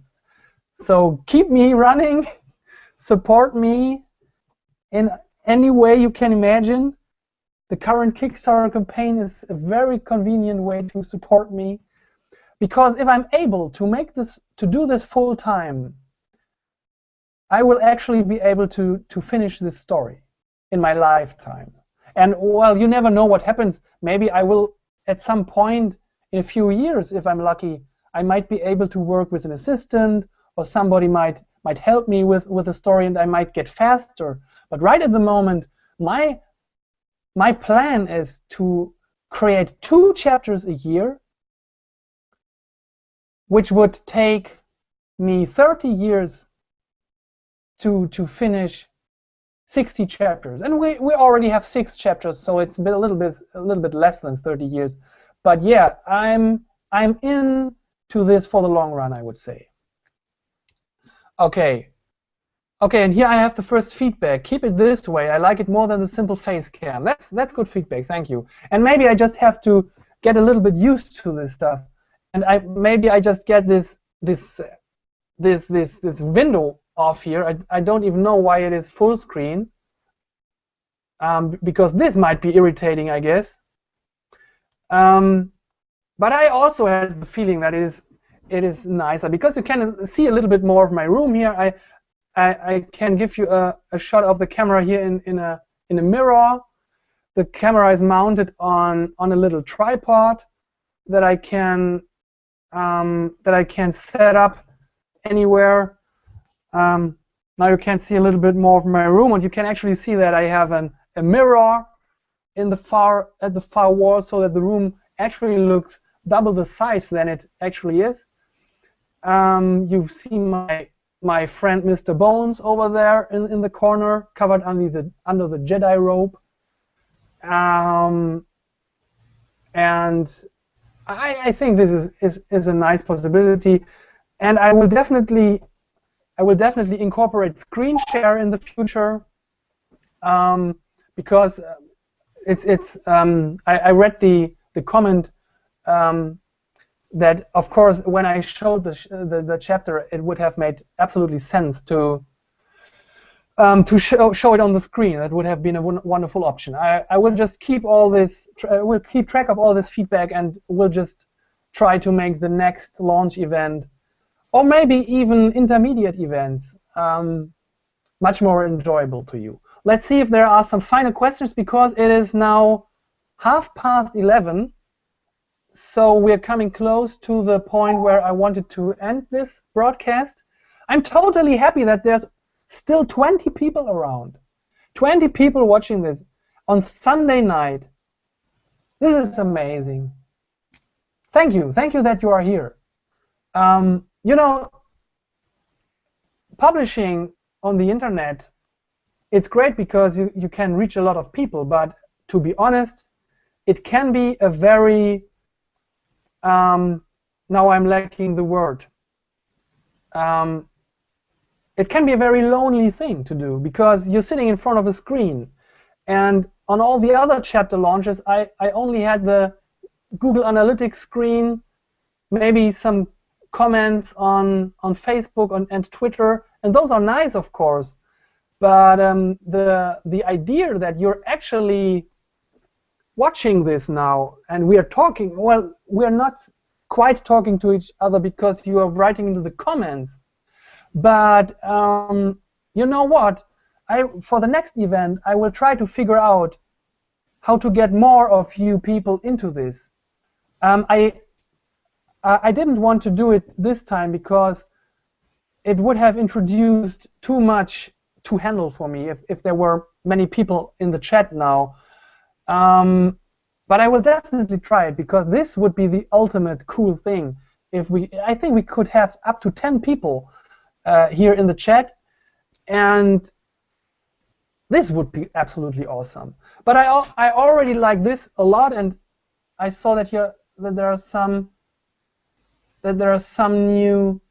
So keep me running, support me in any way you can imagine. The current Kickstarter campaign is a very convenient way to support me, because if I'm able to make this, to do this full time, I will actually be able to finish this story in my lifetime. And well, you never know what happens. Maybe I will, at some point in a few years, if I'm lucky, I might be able to work with an assistant, or somebody might help me with the story, and I might get faster. But right at the moment, my plan is to create 2 chapters a year, which would take me 30 years to finish 60 chapters. And we already have 6 chapters, so it's been a little bit less than 30 years. But yeah, I'm in to this for the long run, I would say. Okay, and here I have the first feedback. Keep it this way. I like it more than the simple face cam. That's good feedback. Thank you. And maybe I just have to get a little bit used to this stuff, and maybe I just get this window off here. I don't even know why it is full screen, because this might be irritating, I guess. But I also had the feeling that it is nicer because you can see a little bit more of my room here. I can give you a shot of the camera here in a mirror. The camera is mounted on a little tripod that I can set up anywhere. Now you can see a little bit more of my room, and you can actually see that I have a mirror at the far wall, so that the room actually looks double the size than it actually is. You've seen my friend Mr. Bones over there in the corner, covered under the Jedi robe. And I think this is a nice possibility, and I will definitely incorporate screen share in the future, because I read the comment that, of course, when I showed the chapter, it would have made absolutely sense to show it on the screen. That would have been a wonderful option. I will just keep all this. We'll keep track of all this feedback, and we'll just try to make the next launch event, or maybe even intermediate events, much more enjoyable to you. Let's see if there are some final questions, because it is now 11:30. So we're coming close to the point where I wanted to end this broadcast. I'm totally happy that there's still 20 people around. 20 people watching this on Sunday night. This is amazing. Thank you. Thank you that you are here. You know, publishing on the internet, it's great because you can reach a lot of people, but to be honest, it can be a very, now I'm lacking the word, it can be a very lonely thing to do, because you're sitting in front of a screen. And on all the other chapter launches, I only had the Google Analytics screen, maybe some comments on Facebook and Twitter, and those are nice, of course. But the idea that you're actually watching this now and we are talking, well, we're not quite talking to each other because you are writing into the comments. But you know what? For the next event, I will try to figure out how to get more of you people into this. I didn't want to do it this time because it would have introduced too much to handle for me if there were many people in the chat now. But I will definitely try it, because this would be the ultimate cool thing. I think we could have up to 10 people here in the chat, and this would be absolutely awesome. But I already like this a lot, and I saw that there are some new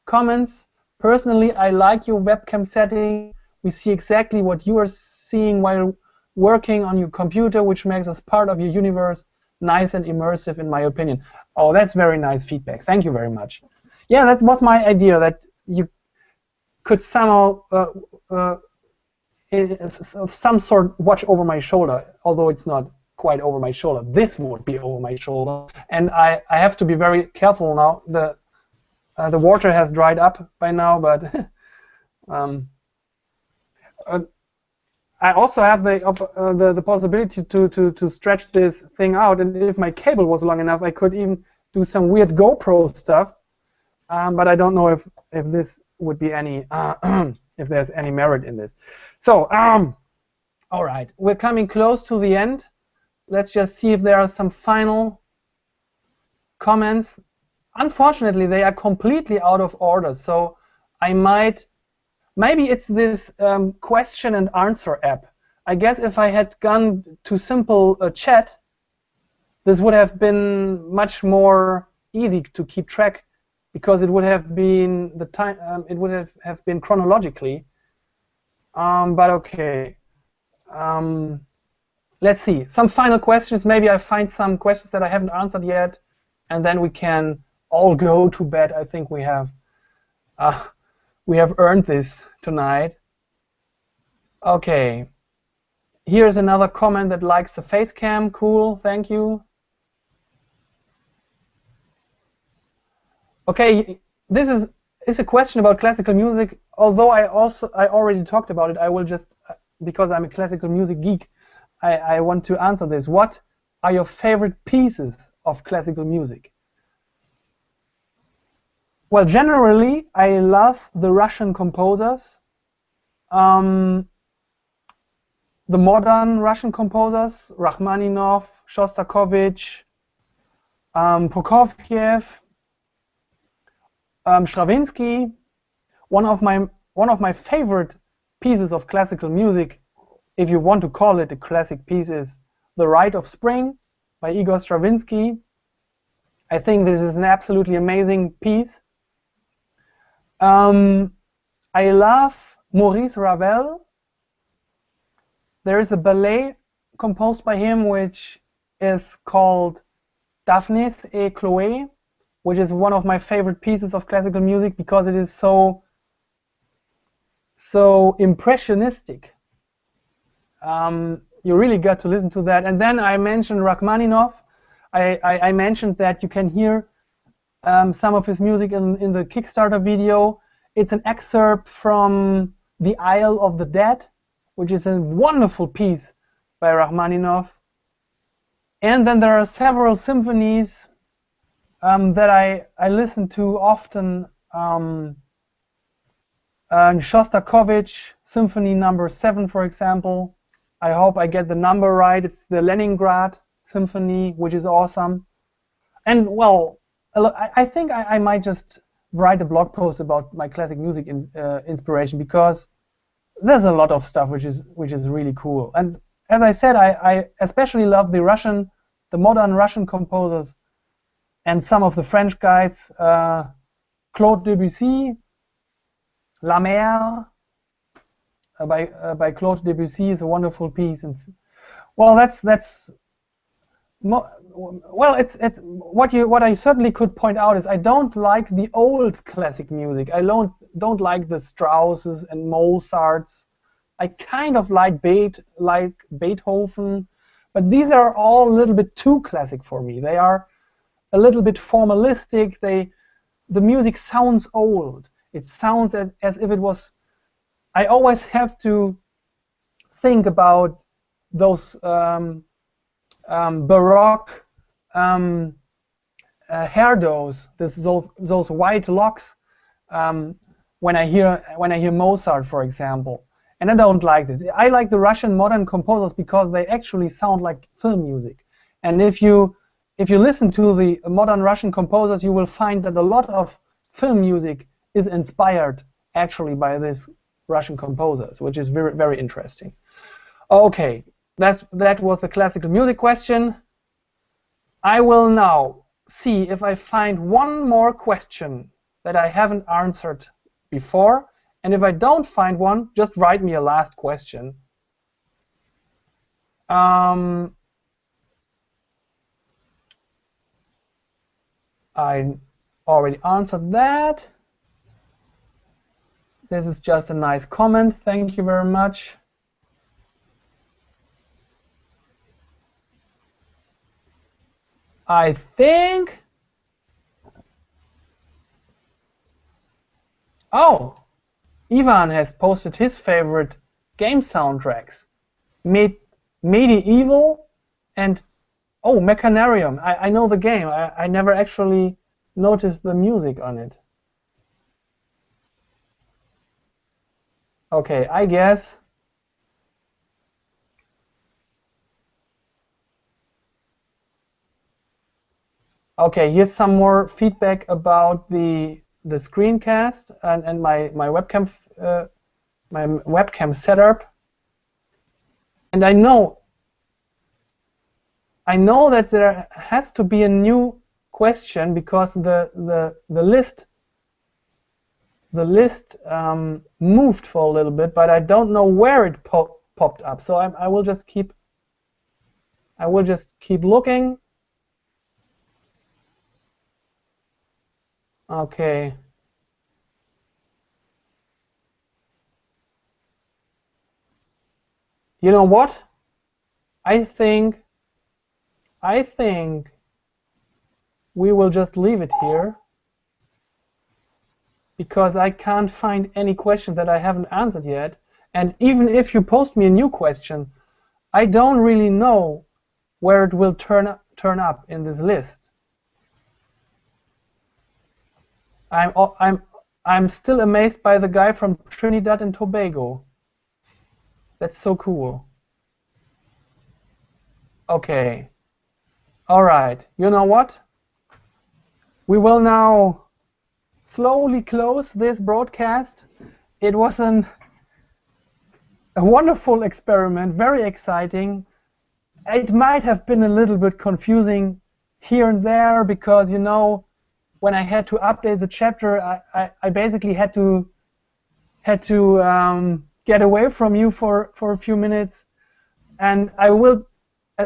comments. Personally, I like your webcam setting. We see exactly what you are seeing while working on your computer, which makes us part of your universe. Nice and immersive, in my opinion. Oh, that's very nice feedback. Thank you very much. Yeah, that was my idea, that you could somehow, of some sort, watch over my shoulder, although it's not quite over my shoulder. This would be over my shoulder, and I have to be very careful now. The water has dried up by now, but I also have the possibility to stretch this thing out, and if my cable was long enough, I could even do some weird GoPro stuff. But I don't know if this would be any if there's any merit in this. So all right, we're coming close to the end. Let's just see if there are some final comments. Unfortunately, they are completely out of order, so maybe it's this question and answer app. I guess if I had gone to simple chat, this would have been much more easy to keep track, because it would have been the time. It would have been chronologically. But okay. Let's see. Some final questions. Maybe I find some questions that I haven't answered yet, and then we can all go to bed. I think we have earned this tonight. Okay. Here's another comment that likes the face cam. Cool. Thank you. Okay, this is a question about classical music. Although I already talked about it, I will just, because I'm a classical music geek, I want to answer this. What are your favorite pieces of classical music? Well, generally, I love the Russian composers, the modern Russian composers, Rachmaninoff, Shostakovich, Prokofiev, Stravinsky. One of my favorite pieces of classical music, if you want to call it a classic piece, is The Rite of Spring by Igor Stravinsky. I think this is an absolutely amazing piece. I love Maurice Ravel. There is a ballet composed by him which is called Daphnis et Chloé, which is one of my favorite pieces of classical music because it is so impressionistic. You really got to listen to that. And then I mentioned Rachmaninoff. I mentioned that you can hear some of his music in the Kickstarter video. It's an excerpt from The Isle of the Dead, which is a wonderful piece by Rachmaninoff. And then there are several symphonies that I listen to often. Shostakovich Symphony No. 7, for example. I hope I get the number right. It's the Leningrad Symphony, which is awesome. And well, I think I might just write a blog post about my classic music inspiration, because there's a lot of stuff which is really cool. And as I said, I especially love the modern Russian composers and some of the French guys. Claude Debussy, La Mer by Claude Debussy is a wonderful piece. And well, it's what I certainly could point out is I don't like the old classic music. I don't like the Strausses and Mozarts. I kind of like Beethoven, but these are all a little bit too classic for me. They are a little bit formalistic. The music sounds old. It sounds as if it was. I always have to think about those Baroque hairdos, those white locks, when I hear Mozart, for example. And I don't like this. I like the Russian modern composers because they actually sound like film music. And if you listen to the modern Russian composers, you will find that a lot of film music is inspired actually by these Russian composers, which is very, very interesting. Okay, that was the classical music question. I will now see if I find one more question that I haven't answered before, and if I don't find one, just write me a last question. I already answered that. This is just a nice comment. Thank you very much. I think. Oh, Ivan has posted his favorite game soundtracks. Medieval and Mechanarium. I know the game. I never actually noticed the music on it. Okay, I guess. Okay, here's some more feedback about the screencast and my webcam setup. And I know that there has to be a new question because the list moved for a little bit, but I don't know where it popped up. So I will just keep looking. Okay. You know what? I think we will just leave it here because I can't find any question that I haven't answered yet. And even if you post me a new question, I don't really know where it will turn up in this list. I'm still amazed by the guy from Trinidad and Tobago. That's so cool. Okay. All right. You know what? we will now slowly close this broadcast. It was a wonderful experiment, very exciting. It might have been a little bit confusing here and there because, you know, when I had to update the chapter, I basically had to get away from you for a few minutes, and I will.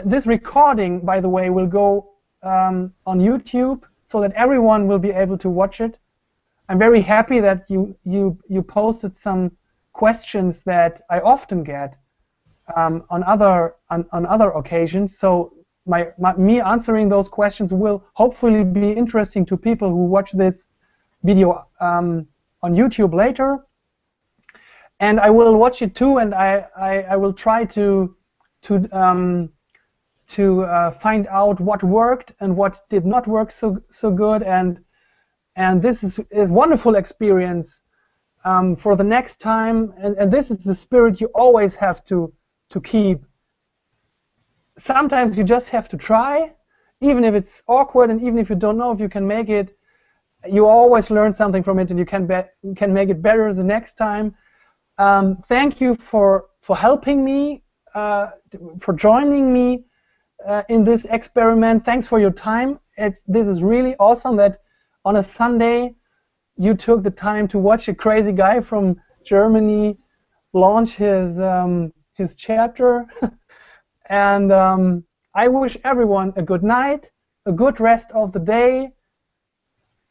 This recording, by the way, will go on YouTube so that everyone will be able to watch it. I'm very happy that you posted some questions that I often get on other occasions. So me answering those questions will hopefully be interesting to people who watch this video on YouTube later. And I will watch it too, and I will try to find out what worked and what did not work so good, and this is wonderful experience for the next time, and this is the spirit you always have to keep. Sometimes you just have to try, even if it's awkward and even if you don't know if you can make it. You always learn something from it, and you can make it better the next time. Thank you for helping me, for joining me in this experiment. Thanks for your time. This is really awesome that on a Sunday you took the time to watch a crazy guy from Germany launch his chapter. And I wish everyone a good night, a good rest of the day,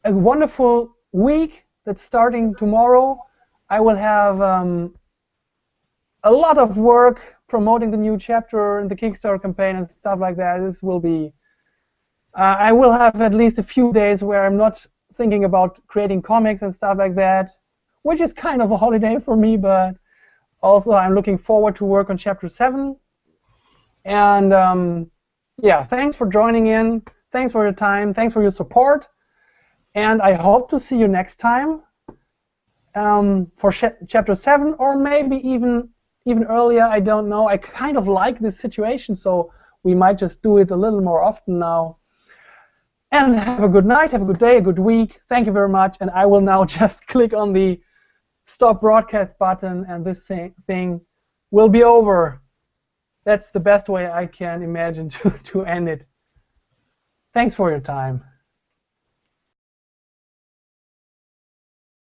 a wonderful week that's starting tomorrow. I will have a lot of work promoting the new chapter and the Kickstarter campaign and stuff like that. This will be, I will have at least a few days where I'm not thinking about creating comics and stuff like that, which is kind of a holiday for me, but also I'm looking forward to work on Chapter 7. And yeah, thanks for joining in. Thanks for your time. Thanks for your support. And I hope to see you next time for Chapter 7, or maybe even earlier. I don't know. I kind of like this situation, so we might just do it a little more often now. And have a good night, have a good day, a good week. Thank you very much. And I will now just click on the stop broadcast button, and this thing will be over. That's the best way I can imagine to end it. Thanks for your time.